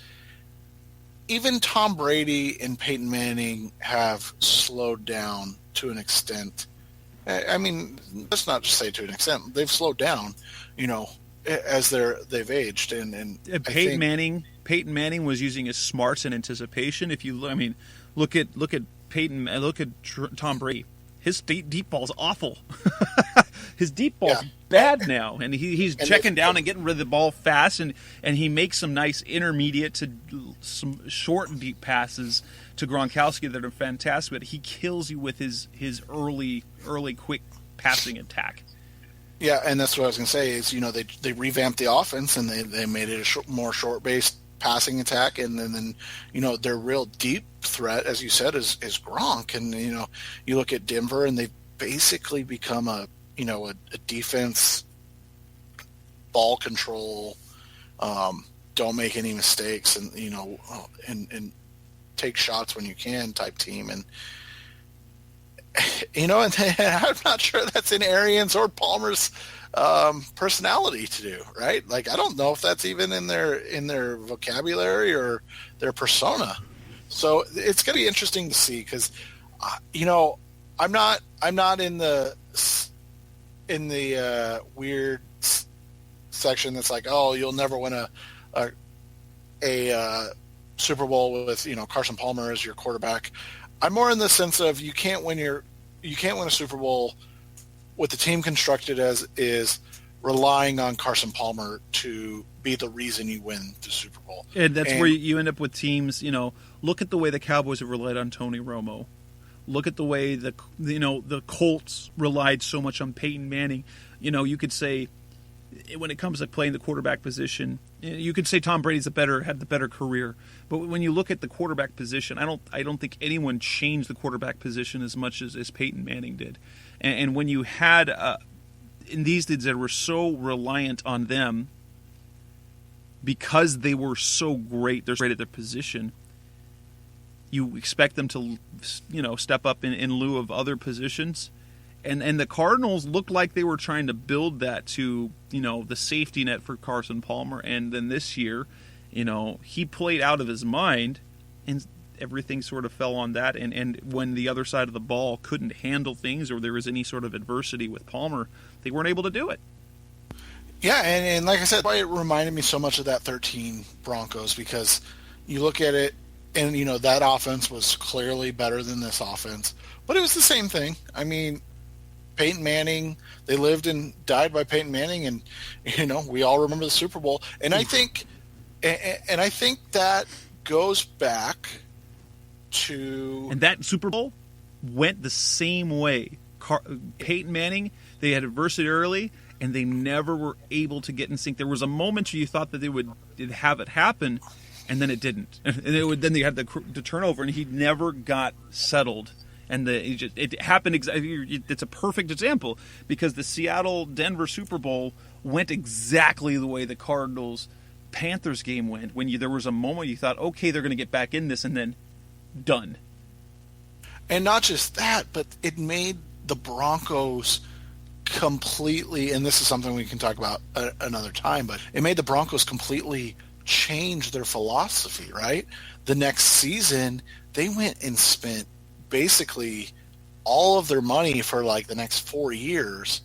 even Tom Brady and Peyton Manning have slowed down to an extent. I mean, let's not just say to an extent. They've slowed down, as they've aged. And Peyton Manning was using his smarts and anticipation. If you, look at Peyton, look at Tom Brady. His deep ball's awful. His deep ball's bad now, and he's checking down and getting rid of the ball fast, and he makes some nice intermediate to some short and deep passes to Gronkowski that are fantastic, but he kills you with his early quick passing attack. Yeah, and that's what I was going to say is, they revamped the offense, and they made it a more short-based passing attack, and then their real deep threat, as you said, is Gronk. And, you look at Denver, and they've basically become a defense, ball control, don't make any mistakes, and, and take shots when you can type team. And, and I'm not sure that's in Arians or Palmer's personality to do, right? Like, I don't know if that's even in their vocabulary or their persona. So it's going to be interesting to see, because, I'm not in the weird section that's like, oh, you'll never win a Super Bowl with Carson Palmer as your quarterback. I'm more in the sense of you can't win a Super Bowl with the team constructed as is relying on Carson Palmer to be the reason you win the Super Bowl. And that's where you end up with teams, look at the way the Cowboys have relied on Tony Romo. Look at the way the Colts relied so much on Peyton Manning. You could say, when it comes to playing the quarterback position, you could say Tom Brady's had the better career. But when you look at the quarterback position, I don't think anyone changed the quarterback position as much as Peyton Manning did. And when you had in these dudes that were so reliant on them because they were so great, they're great at their position, you expect them to, step up in lieu of other positions. And the Cardinals looked like they were trying to build that to, the safety net for Carson Palmer. And then this year, he played out of his mind, and everything sort of fell on that. And when the other side of the ball couldn't handle things, or there was any sort of adversity with Palmer, they weren't able to do it. Yeah, and like I said, it reminded me so much of that 13 Broncos, because you look at it, and, that offense was clearly better than this offense. But it was the same thing. I mean, Peyton Manning, they lived and died by Peyton Manning, and, we all remember the Super Bowl. And I think that goes back to... And that Super Bowl went the same way. Peyton Manning, they had adversity early, and they never were able to get in sync. There was a moment where you thought that they would have it happen, and then it didn't. And then they had the turnover, and he never got settled. And it happened exactly. It's a perfect example, because the Seattle-Denver Super Bowl went exactly the way the Cardinals-Panthers game went. When there was a moment you thought, okay, they're going to get back in this, and then done. And not just that, but it made the Broncos completely, and this is something we can talk about another time, but it made the Broncos completely change their philosophy, right? The next season, they went and spent basically all of their money for like the next 4 years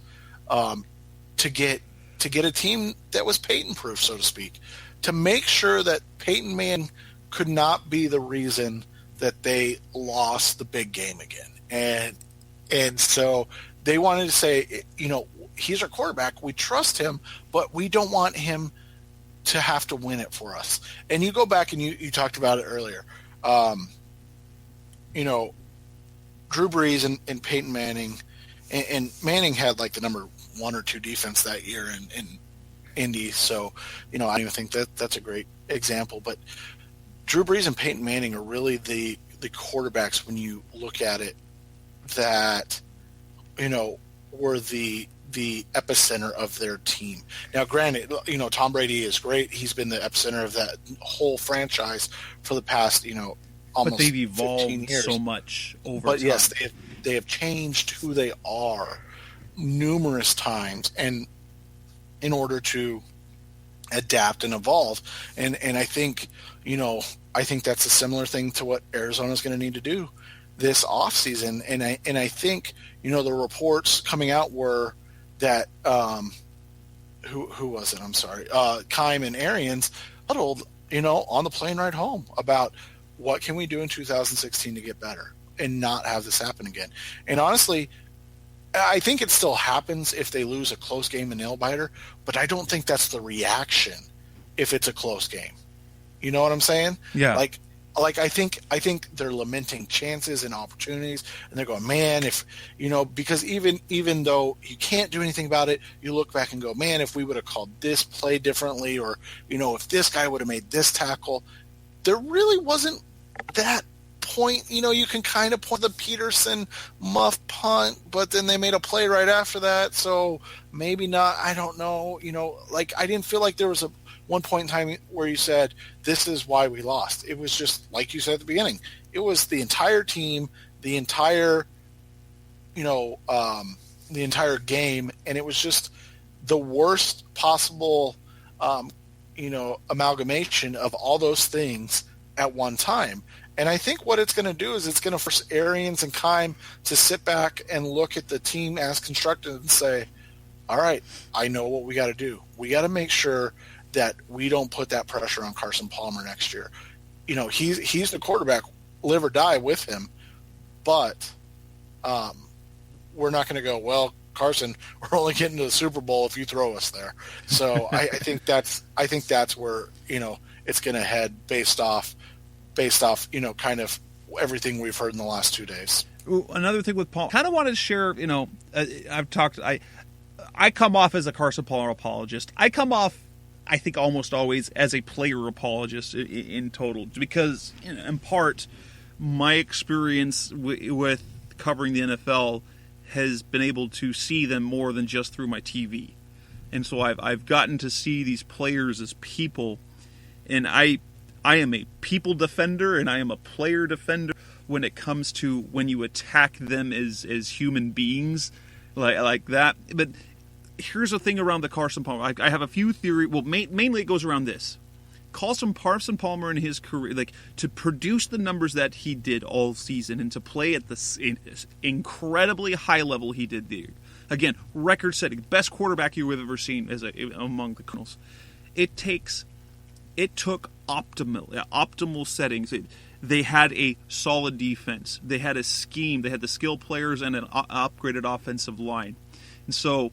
to get a team that was Peyton-proof, so to speak, to make sure that Peyton Manning could not be the reason that they lost the big game again. And so they wanted to say, he's our quarterback. We trust him, but we don't want him to have to win it for us. And you go back and you talked about it earlier. Drew Brees and Peyton Manning, and Manning had like the number 1 or 2 defense that year in Indy. So, I don't even think that's a great example. But Drew Brees and Peyton Manning are really the quarterbacks, when you look at it, that, were the epicenter of their team. Now, granted, Tom Brady is great. He's been the epicenter of that whole franchise for the past, almost but they've evolved years. So much over but time. Yes, they have changed who they are numerous times, and in order to adapt and evolve. And I think, I think that's a similar thing to what Arizona's going to need to do this offseason. And I think, the reports coming out were that who was it? I'm sorry. Keim and Arians huddled, on the plane ride home about what can we do in 2016 to get better and not have this happen again. And honestly, I think it still happens if they lose a close game, a nail biter, but I don't think that's the reaction if it's a close game. You know what I'm saying? Yeah. Like I think they're lamenting chances and opportunities, and they're going, man, if because even though you can't do anything about it, you look back and go, man, if we would have called this play differently, or if this guy would have made this tackle, there really wasn't that point. You can kind of point the Peterson muff punt, but then they made a play right after that, so maybe not. I don't know. I didn't feel like there was a one point in time where you said, this is why we lost. It was just, like you said at the beginning, it was the entire team, the entire game, and it was just the worst possible, amalgamation of all those things at one time. And I think what it's going to do is it's going to force Arians and Keim to sit back and look at the team as constructed and say, all right, I know what we got to do. We got to make sure that we don't put that pressure on Carson Palmer next year. He's the quarterback, live or die with him, but we're not going to go, well, Carson, we're only getting to the Super Bowl if you throw us there. So I think that's where it's going to head based off kind of everything we've heard in the last 2 days. Another thing with Paul, kind of wanted to share. I come off as a Carson Palmer apologist. I come off, I think, almost always as a player apologist in total, because in part, my experience with covering the NFL has been able to see them more than just through my TV. And so I've gotten to see these players as people, and I am a people defender and I am a player defender when it comes to when you attack them as human beings like that. But here's the thing around the Carson Palmer. I have a few theories. Well, mainly it goes around this. Carson Palmer in his career, like, to produce the numbers that he did all season and to play at this incredibly high level he did there. Again, record-setting, best quarterback you've ever seen among the Cardinals. It took optimal settings. They had a solid defense. They had a scheme. They had the skilled players and an upgraded offensive line. And so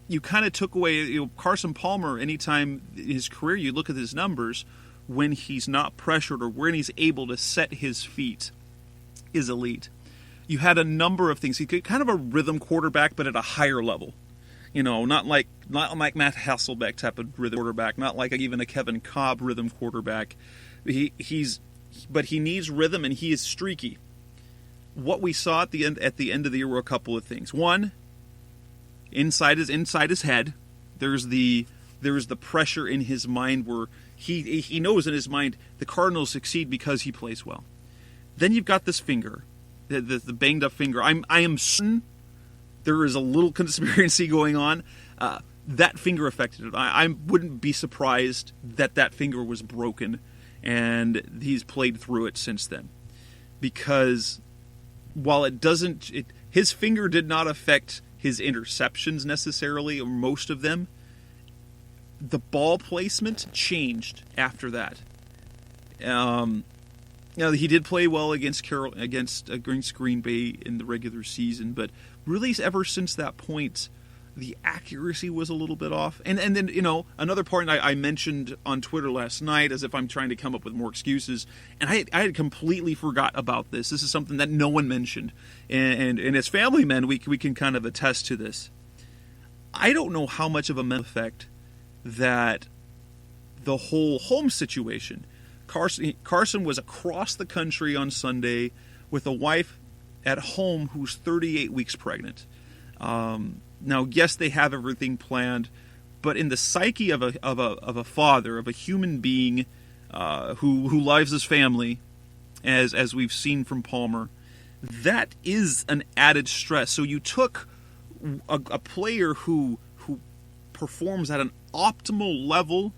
you kind of took away Carson Palmer. Anytime in his career you look at his numbers, when he's not pressured or when he's able to set his feet, is elite. You had a number of things. He could kind of a rhythm quarterback, but at a higher level. Not like Matt Hasselbeck type of rhythm quarterback, not like even a Kevin Cobb rhythm quarterback. But he needs rhythm, and he is streaky. What we saw at the end of the year were a couple of things. One, inside his head, there's the pressure in his mind where he knows in his mind the Cardinals succeed because he plays well. Then you've got this finger, the banged up finger. I am certain there is a little conspiracy going on. That finger affected it. I wouldn't be surprised that finger was broken, and he's played through it since then. Because while his finger did not affect his interceptions necessarily, or most of them, the ball placement changed after that. He did play well against Green Bay in the regular season, but really ever since that point, the accuracy was a little bit off. And then, another part I mentioned on Twitter last night, as if I'm trying to come up with more excuses, and I had completely forgot about this. This is something that no one mentioned. And as family men, we can kind of attest to this. I don't know how much of a mental effect that the whole home situation. Carson was across the country on Sunday with a wife at home who's 38 weeks pregnant. Now, yes, they have everything planned, but in the psyche of a father, of a human being who loves his family, as we've seen from Palmer, that is an added stress. So you took a player who performs at an optimal level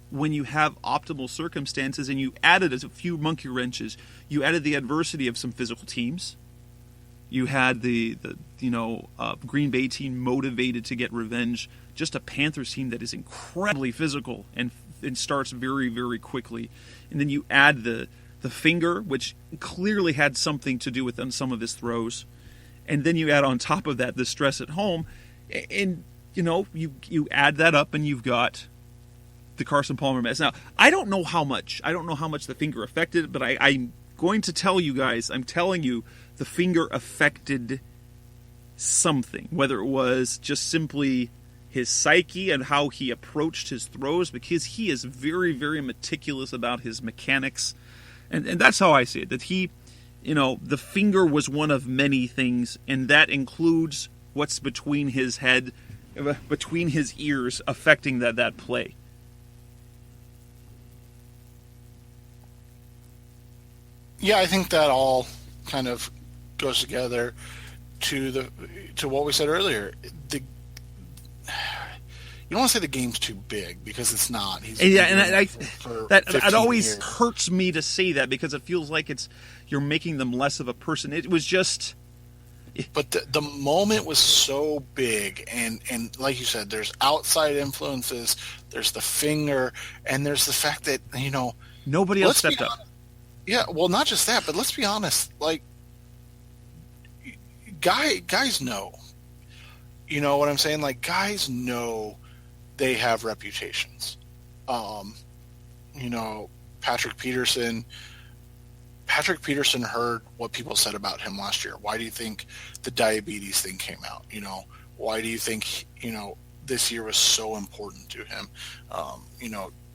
when you have optimal circumstances, and you added a few monkey wrenches. You added the adversity of some physical teams. You had the Green Bay team motivated to get revenge. Just a Panthers team that is incredibly physical and starts very, very quickly. And then you add the finger, which clearly had something to do with some of his throws. And then you add on top of that the stress at home. And, you add that up and you've got the Carson Palmer mess. Now, I don't know how much the finger affected it, but I'm going to tell you guys, I'm telling you, the finger affected something, whether it was just simply his psyche and how he approached his throws, because he is very, very meticulous about his mechanics. And that's how I see it, that he, the finger was one of many things, and that includes what's between his head, between his ears, affecting that play. Yeah, I think that all kind of goes together to what we said earlier. You don't want to say the game's too big, because it's not. It always years. Hurts me to say that, because it feels like you're making them less of a person. It was just. But the moment was so big, and like you said, there's outside influences, there's the finger, and there's the fact that nobody else stepped up. Yeah, well, not just that, but let's be honest. Like, guys know. You know what I'm saying? Like, guys know they have reputations. Patrick Peterson heard what people said about him last year. Why do you think the diabetes thing came out? Why do you think, this year was so important to him?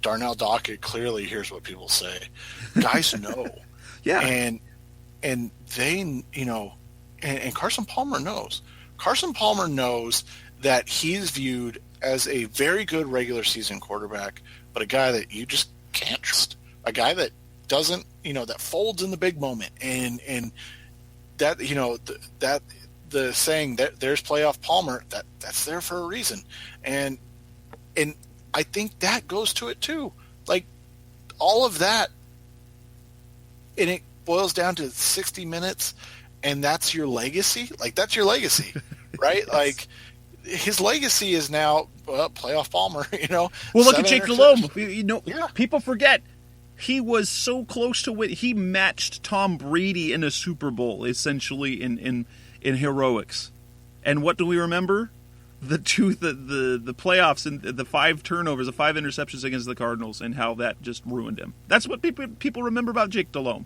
Darnell Dockett, clearly, here's what people say. Guys know. Yeah. And they, and Carson Palmer knows. Carson Palmer knows that he's viewed as a very good regular season quarterback, but a guy that you just can't trust. A guy that doesn't, that folds in the big moment. And that, that the saying that there's playoff Palmer, that's there for a reason. And I think that goes to it too. Like all of that, and it boils down to 60 minutes, and that's your legacy. Like that's your legacy, right? Yes. Like his legacy is now playoff Palmer. Well, look at Jake Delhomme. People forget he was so close to win. He matched Tom Brady in a Super Bowl, essentially in heroics. And what do we remember? The playoffs and the 5 turnovers, the 5 interceptions against the Cardinals, and how that just ruined him. That's what people remember about Jake Delhomme.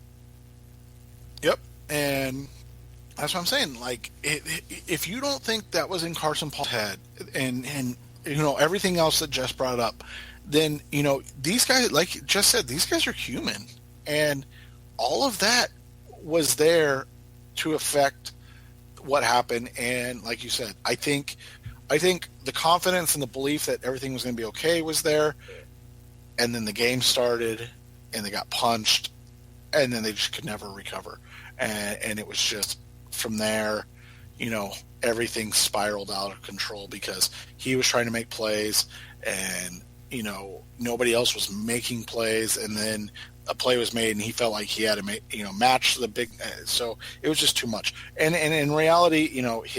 Yep, and that's what I'm saying. Like, if you don't think that was in Carson Palmer's head, and everything else that Jess brought up, then these guys, like Jess said, these guys are human, and all of that was there to affect what happened. And like you said, I think the confidence and the belief that everything was going to be okay was there, and then the game started, and they got punched, and then they just could never recover. And it was just from there, everything spiraled out of control because he was trying to make plays, and nobody else was making plays, and then a play was made, and he felt like he had to make match the big. So it was just too much. And in reality, it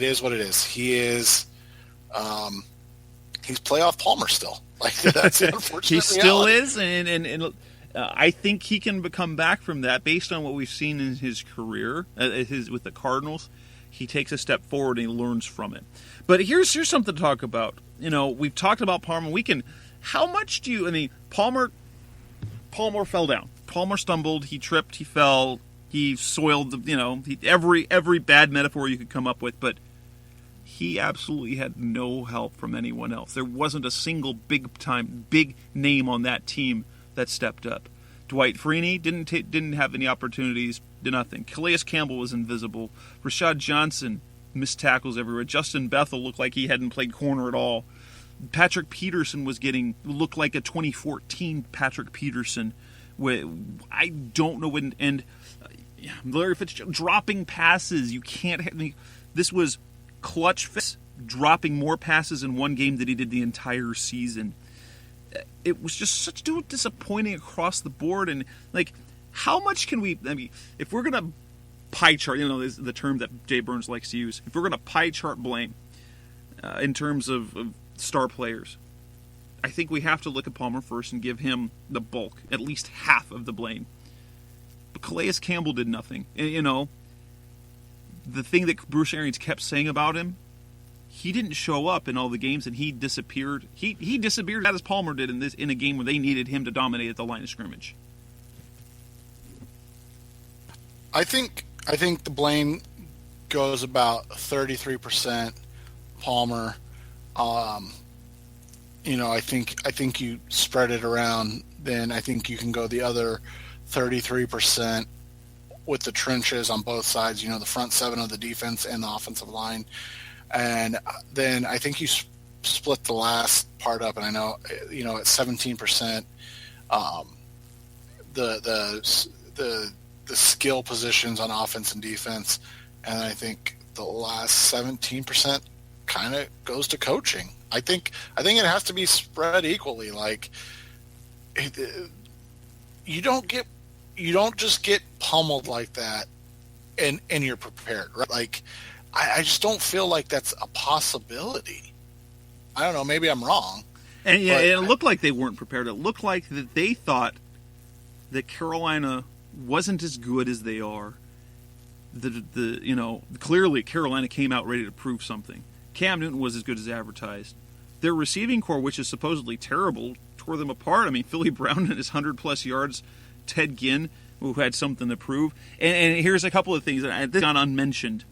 is what it is. He is, he's playoff Palmer still. Like that's the unfortunate he still reality. Is, and I think he can come back from that based on what we've seen in his career, with the Cardinals. He takes a step forward and he learns from it. But here's something to talk about. We've talked about Palmer. How much do you? Palmer fell down. Palmer stumbled. He tripped. He fell. He soiled every bad metaphor you could come up with, but he absolutely had no help from anyone else. There wasn't a single big name on that team that stepped up. Dwight Freeney didn't have any opportunities, did nothing. Calais Campbell was invisible. Rashad Johnson missed tackles everywhere. Justin Bethel looked like he hadn't played corner at all. Patrick Peterson looked like a 2014 Patrick Peterson. I don't know when. And Larry Fitzgerald dropping passes. You can't have me. This was clutch Fitz dropping more passes in one game than he did the entire season. It was just such disappointing across the board. And how much can we? If we're gonna pie chart, is the term that Jay Burns likes to use. If we're gonna pie chart blame in terms of star players, I think we have to look at Palmer first and give him the bulk, at least half of the blame. But Calais Campbell did nothing. And, the thing that Bruce Arians kept saying about him, he didn't show up in all the games, and he disappeared. He disappeared as Palmer did in a game where they needed him to dominate at the line of scrimmage. I think the blame goes about 33% Palmer. I think you spread it around. Then I think you can go the other 33% with the trenches on both sides. The front 7 of the defense and the offensive line. And then I think you split the last part up, and I know at 17%. The skill positions on offense and defense, and I think the last 17% kind of goes to coaching. I think it has to be spread equally. Like you don't just get pummeled like that, and you're prepared, right? Like I just don't feel like that's a possibility. I don't know. Maybe I'm wrong. And it looked like they weren't prepared. It looked like that they thought that Carolina wasn't as good as they are. Clearly Carolina came out ready to prove something. Cam Newton was as good as advertised. Their receiving core, which is supposedly terrible, tore them apart. Philly Brown and his 100-plus yards. Ted Ginn who had something to prove. And here's a couple of things that gone unmentioned.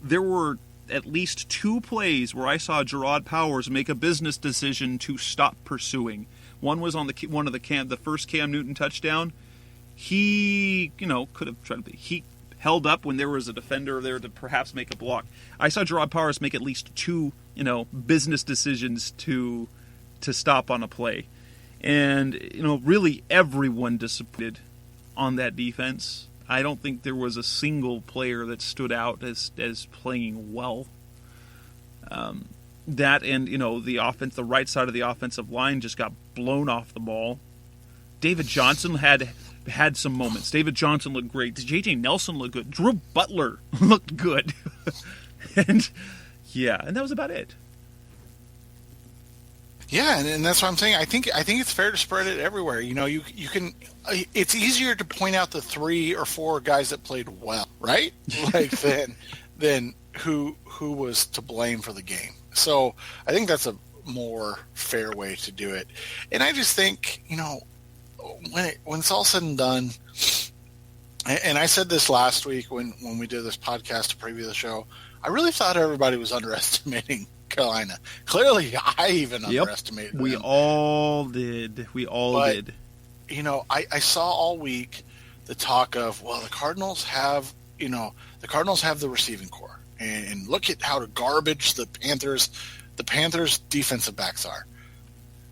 There were at least 2 plays where I saw Gerard Powers make a business decision to stop pursuing. One was on the first Cam Newton touchdown. He, could have tried to be. He held up when there was a defender there to perhaps make a block. I saw Gerard Powers make at least 2, business decisions to stop on a play. And, really everyone disappointed on that defense. I don't think there was a single player that stood out as playing well. That and, the right side of the offensive line just got blown off the ball. David Johnson had some moments. David Johnson looked great. J.J. Nelson looked good. Drew Butler looked good. and that was about it. Yeah, and that's what I'm saying. I think it's fair to spread it everywhere. You can. It's easier to point out the 3 or 4 guys that played well, right? Like than who was to blame for the game. So I think that's a more fair way to do it. And I just think when it's all said and done, and I said this last week when we did this podcast to preview the show, I really thought everybody was underestimating Carolina. Clearly, I even underestimated them. We all did. But, I saw all week the talk of, well, the Cardinals have the receiving core, and look at how garbage the Panthers defensive backs are.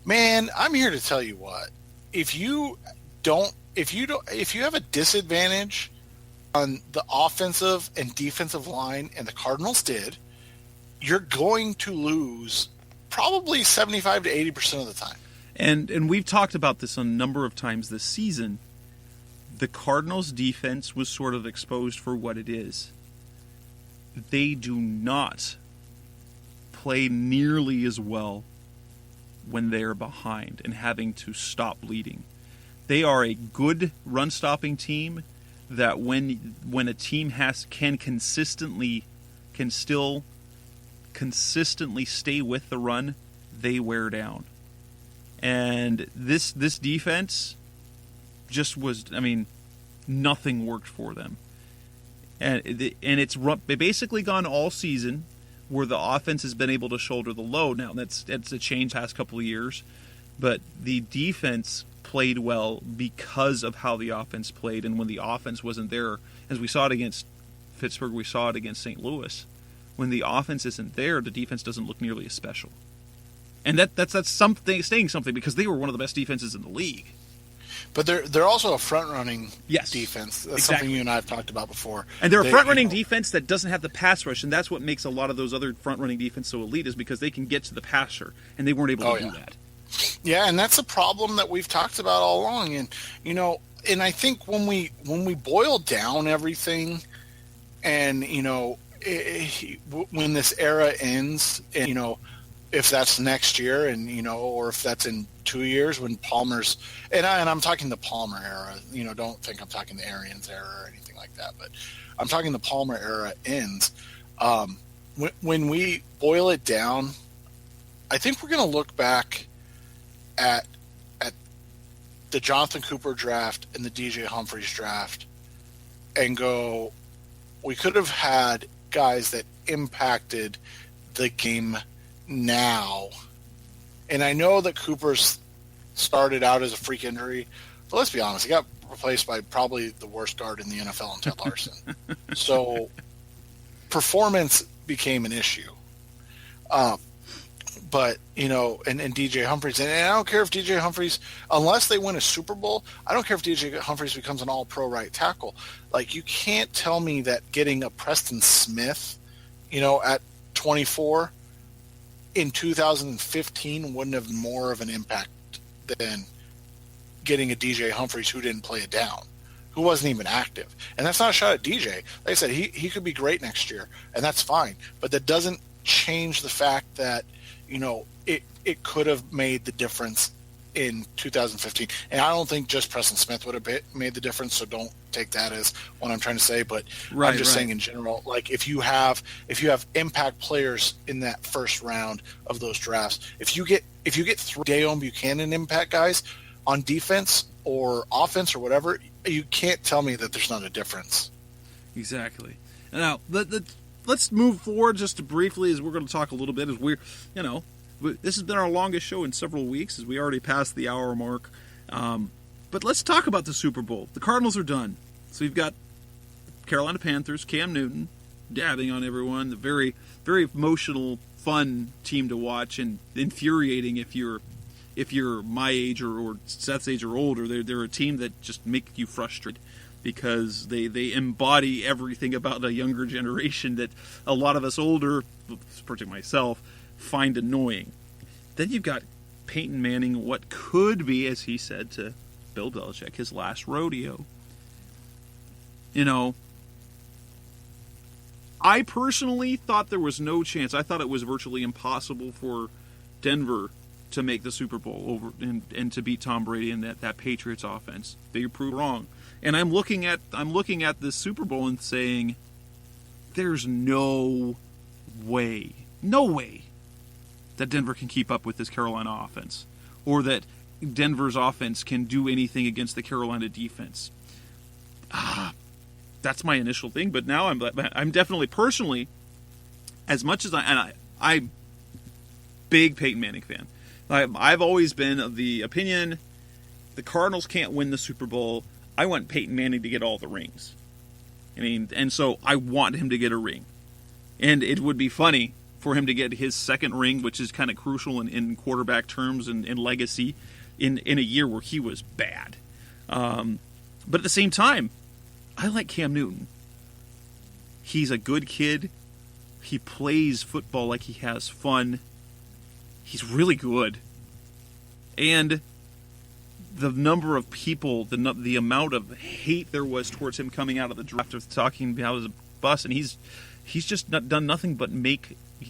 Man, I'm here to tell you what. If you have a disadvantage on the offensive and defensive line, and the Cardinals did, you're going to lose probably 75 to 80% of the time. And we've talked about this a number of times this season. The Cardinals' defense was sort of exposed for what it is. They do not play nearly as well when they are behind and having to stop leading. They are a good run-stopping team that when a team can still consistently stay with the run, they wear down. And this defense just was, nothing worked for them. And it's basically gone all season where the offense has been able to shoulder the load. Now, that's a change past couple of years. But the defense played well because of how the offense played. And when the offense wasn't there, as we saw it against Pittsburgh, we saw it against St. Louis. When the offense isn't there, the defense doesn't look nearly as special. And that's something saying something, because they were one of the best defenses in the league. But they're also a front-running defense. That's exactly. Something you and I have talked about before. And they're a front-running defense that doesn't have the pass rush, and that's what makes a lot of those other front-running defense so elite, is because they can get to the passer, and they weren't able to do that. Yeah, and that's a problem that we've talked about all along. And and I think when we boil down everything, and when this era ends, and if that's next year, and or if that's in 2 years when Palmer's, and I'm talking the Palmer era. Don't think I'm talking the Arians era or anything like that, but I'm talking the Palmer era ends. When we boil it down, I think we're going to look back at the Jonathan Cooper draft and the DJ Humphries draft and go, we could have had guys that impacted the game now. And I know that Cooper's started out as a freak injury, but let's be honest, he got replaced by probably the worst guard in the NFL in Ted Larson. So performance became an issue. But, and DJ Humphries, and I don't care if DJ Humphries, unless they win a Super Bowl, I don't care if DJ Humphries becomes an all-pro right tackle. Like, you can't tell me that getting a Preston Smith, at 24 in 2015 wouldn't have more of an impact than getting a DJ Humphries who didn't play it down, who wasn't even active. And that's not a shot at DJ. Like I said, he could be great next year, and that's fine. But that doesn't change the fact that, it could have made the difference in 2015. And I don't think just Preston Smith would have made the difference, so don't take that as what I'm trying to say. But I'm just saying in general, like if you have impact players in that first round of those drafts, if you get 3 Dayon Buchanan impact guys, on defense or offense or whatever, you can't tell me that there's not a difference. Exactly. Now, let's move forward just briefly, as we're going to talk a little bit. As this has been our longest show in several weeks, as we already passed the hour mark. But let's talk about the Super Bowl. The Cardinals are done. So you've got Carolina Panthers, Cam Newton, dabbing on everyone. The very, very emotional, fun team to watch, and infuriating if you're my age or Seth's age or older. They're a team that just make you frustrated, because they embody everything about the younger generation that a lot of us older, particularly myself, find annoying. Then you've got Peyton Manning, what could be, as he said to Bill Belichick, his last rodeo. I personally thought there was no chance. I thought it was virtually impossible for Denver to make the Super Bowl over and to beat Tom Brady and that Patriots offense. They proved wrong. And I'm looking at this Super Bowl and saying, there's no way that Denver can keep up with this Carolina offense, or that Denver's offense can do anything against the Carolina defense. That's my initial thing. But now I'm definitely personally, as much as I'm big Peyton Manning fan. I've always been of the opinion the Cardinals can't win the Super Bowl. I want Peyton Manning to get all the rings. And so I want him to get a ring. And it would be funny for him to get his second ring, which is kind of crucial in quarterback terms and in legacy, in a year where he was bad. But at the same time, I like Cam Newton. He's a good kid. He plays football like he has fun. He's really good. And the number of people, the amount of hate there was towards him coming out of the draft, of talking about his bust, and he's just done nothing but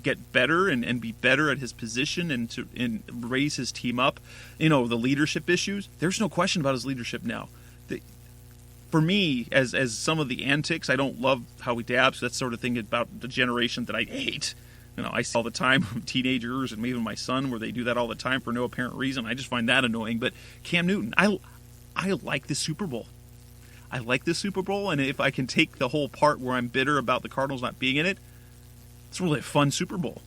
get better and be better at his position and raise his team up. The leadership issues, there's no question about his leadership now. For me, as some of the antics, I don't love how he dabs, that sort of thing about the generation that I hate. I see all the time from teenagers and even my son where they do that all the time for no apparent reason. I just find that annoying. But Cam Newton, I like the Super Bowl. I like the Super Bowl, and if I can take the whole part where I'm bitter about the Cardinals not being in it, it's really a fun Super Bowl.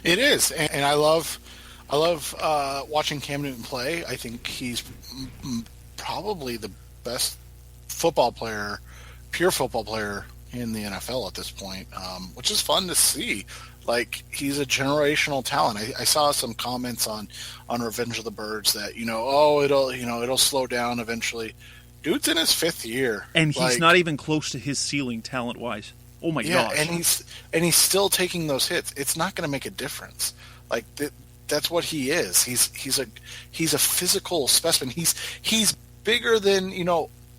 It is, and I love watching Cam Newton play. I think he's probably the best pure football player in the NFL at this point, which is fun to see. Like, he's a generational talent. I saw some comments on Revenge of the Birds that it'll slow down eventually. Dude's in his 5th year, and he's not even close to his ceiling talent wise. Oh my gosh! and he's still taking those hits. It's not going to make a difference. Like that's what he is. He's a physical specimen. He's bigger than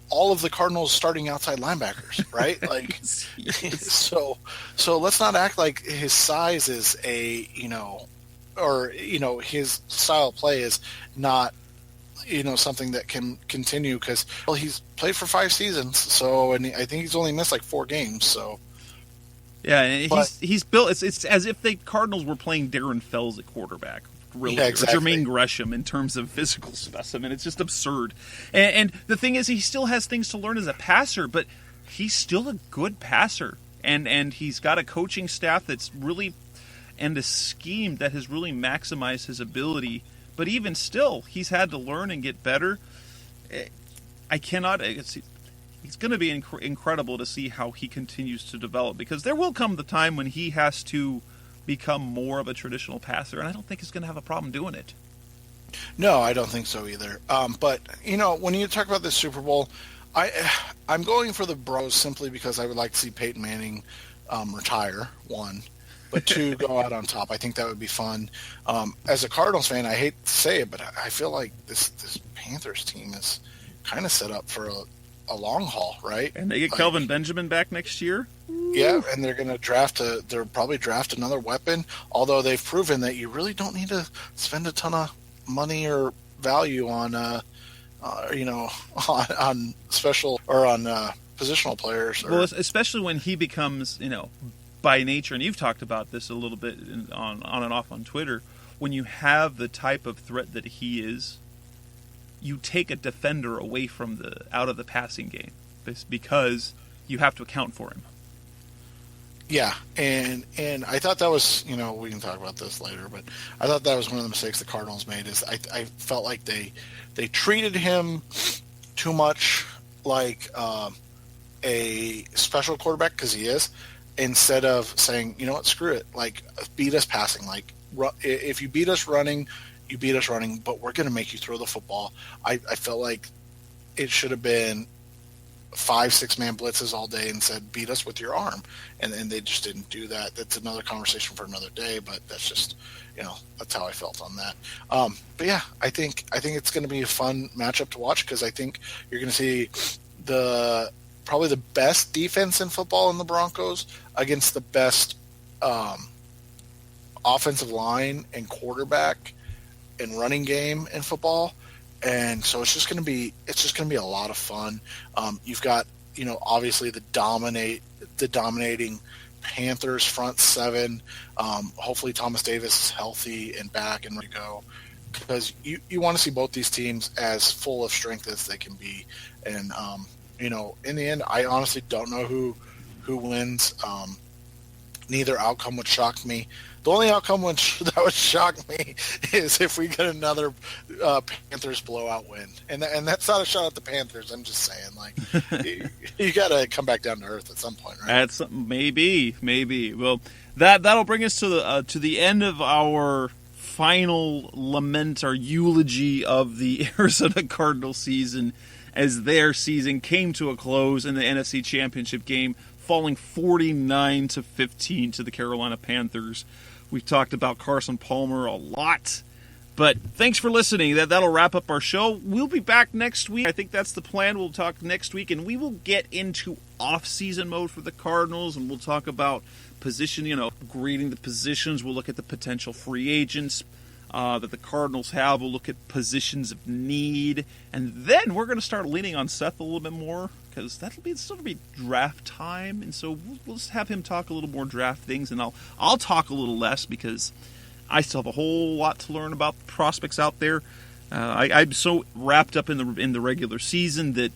all of the Cardinals starting outside linebackers, right? Like, so let's not act like his size is his style of play is not, something that can continue, because, well, he's played for 5 seasons. So, and I think he's only missed like 4 games. So, yeah, he's built. It's as if the Cardinals were playing Darren Fells at quarterback. Really, yeah, exactly. Jermaine Gresham in terms of physical specimen. It's just absurd. And the thing is, he still has things to learn as a passer, but he's still a good passer. And he's got a coaching staff that's really, and a scheme that has really maximized his ability. But even still, he's had to learn and get better. It's going to be incredible to see how he continues to develop, because there will come the time when he has to become more of a traditional passer, and I don't think he's going to have a problem doing it. No, I don't think so either. But when you talk about this Super Bowl, I'm going for the Bros simply because I would like to see Peyton Manning retire, 1, but 2, go out on top. I think that would be fun. As a Cardinals fan, I hate to say it, but I feel like this Panthers team is kind of set up for a long haul, right? And they get Kelvin Benjamin back next year. Yeah, and they're going to they'll probably draft another weapon, although they've proven that you really don't need to spend a ton of money or value on, on special or on positional players. Well, especially when he becomes, by nature, and you've talked about this a little bit on and off on Twitter, when you have the type of threat that he is, you take a defender away from out of the passing game because you have to account for him. Yeah, and I thought that was, we can talk about this later, but I thought that was one of the mistakes the Cardinals made. Is I felt like they treated him too much like a special quarterback, because he is, instead of saying, you know what, screw it, like, beat us passing. Like, if you beat us running, you beat us running, but we're going to make you throw the football. I felt like it should have been 5-6 man blitzes all day and said, beat us with your arm, and they just didn't do that. That's another conversation for another day, but that's just, that's how I felt on that. But yeah, I think it's going to be a fun matchup to watch, because I think you're going to see probably the best defense in football in the Broncos against the best offensive line and quarterback and running game in football. And so it's just going to be a lot of fun. You've got, obviously the dominating Panthers front seven. Hopefully Thomas Davis is healthy and back and ready to go, because you want to see both these teams as full of strength as they can be. And, in the end, I honestly don't know who wins. Neither outcome would shock me. The only outcome that would shock me is if we get another Panthers blowout win, and that's not a shot at the Panthers. I'm just saying, like, you got to come back down to earth at some point, right? That's maybe. Well, that'll bring us to the end of our final lament, our eulogy of the Arizona Cardinals season, as their season came to a close in the NFC Championship game, falling 49-15 to the Carolina Panthers. We've talked about Carson Palmer a lot, but thanks for listening. That'll wrap up our show. We'll be back next week. I think that's the plan. We'll talk next week, and we will get into off-season mode for the Cardinals, and we'll talk about position, grading the positions. We'll look at the potential free agents that the Cardinals have. We'll look at positions of need, and then we're going to start leaning on Seth a little bit more, because that'll be draft time, and so we'll just have him talk a little more draft things, and I'll talk a little less, because I still have a whole lot to learn about the prospects out there. I'm so wrapped up in the regular season that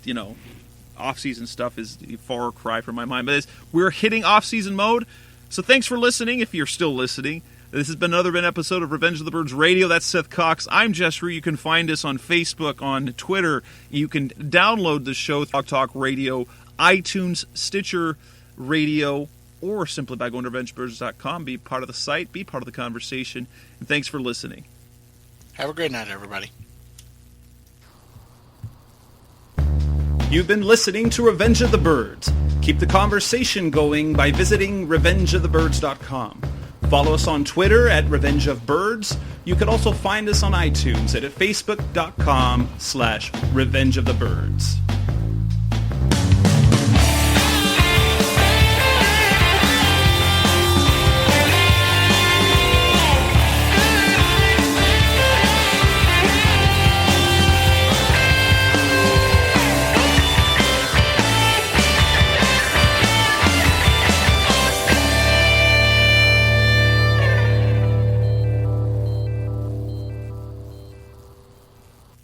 off-season stuff is a far cry from my mind. But we're hitting off-season mode, so thanks for listening. If you're still listening. This has been another episode of Revenge of the Birds Radio. That's Seth Cox. I'm Jess. You can find us on Facebook, on Twitter. You can download the show, Talk Radio, iTunes, Stitcher Radio, or simply by going to RevengeBirds.com. Be part of the site. Be part of the conversation. And thanks for listening. Have a great night, everybody. You've been listening to Revenge of the Birds. Keep the conversation going by visiting RevengeOfTheBirds.com. Follow us on Twitter at Revenge of Birds. You can also find us on iTunes at Facebook.com/Revenge of the Birds.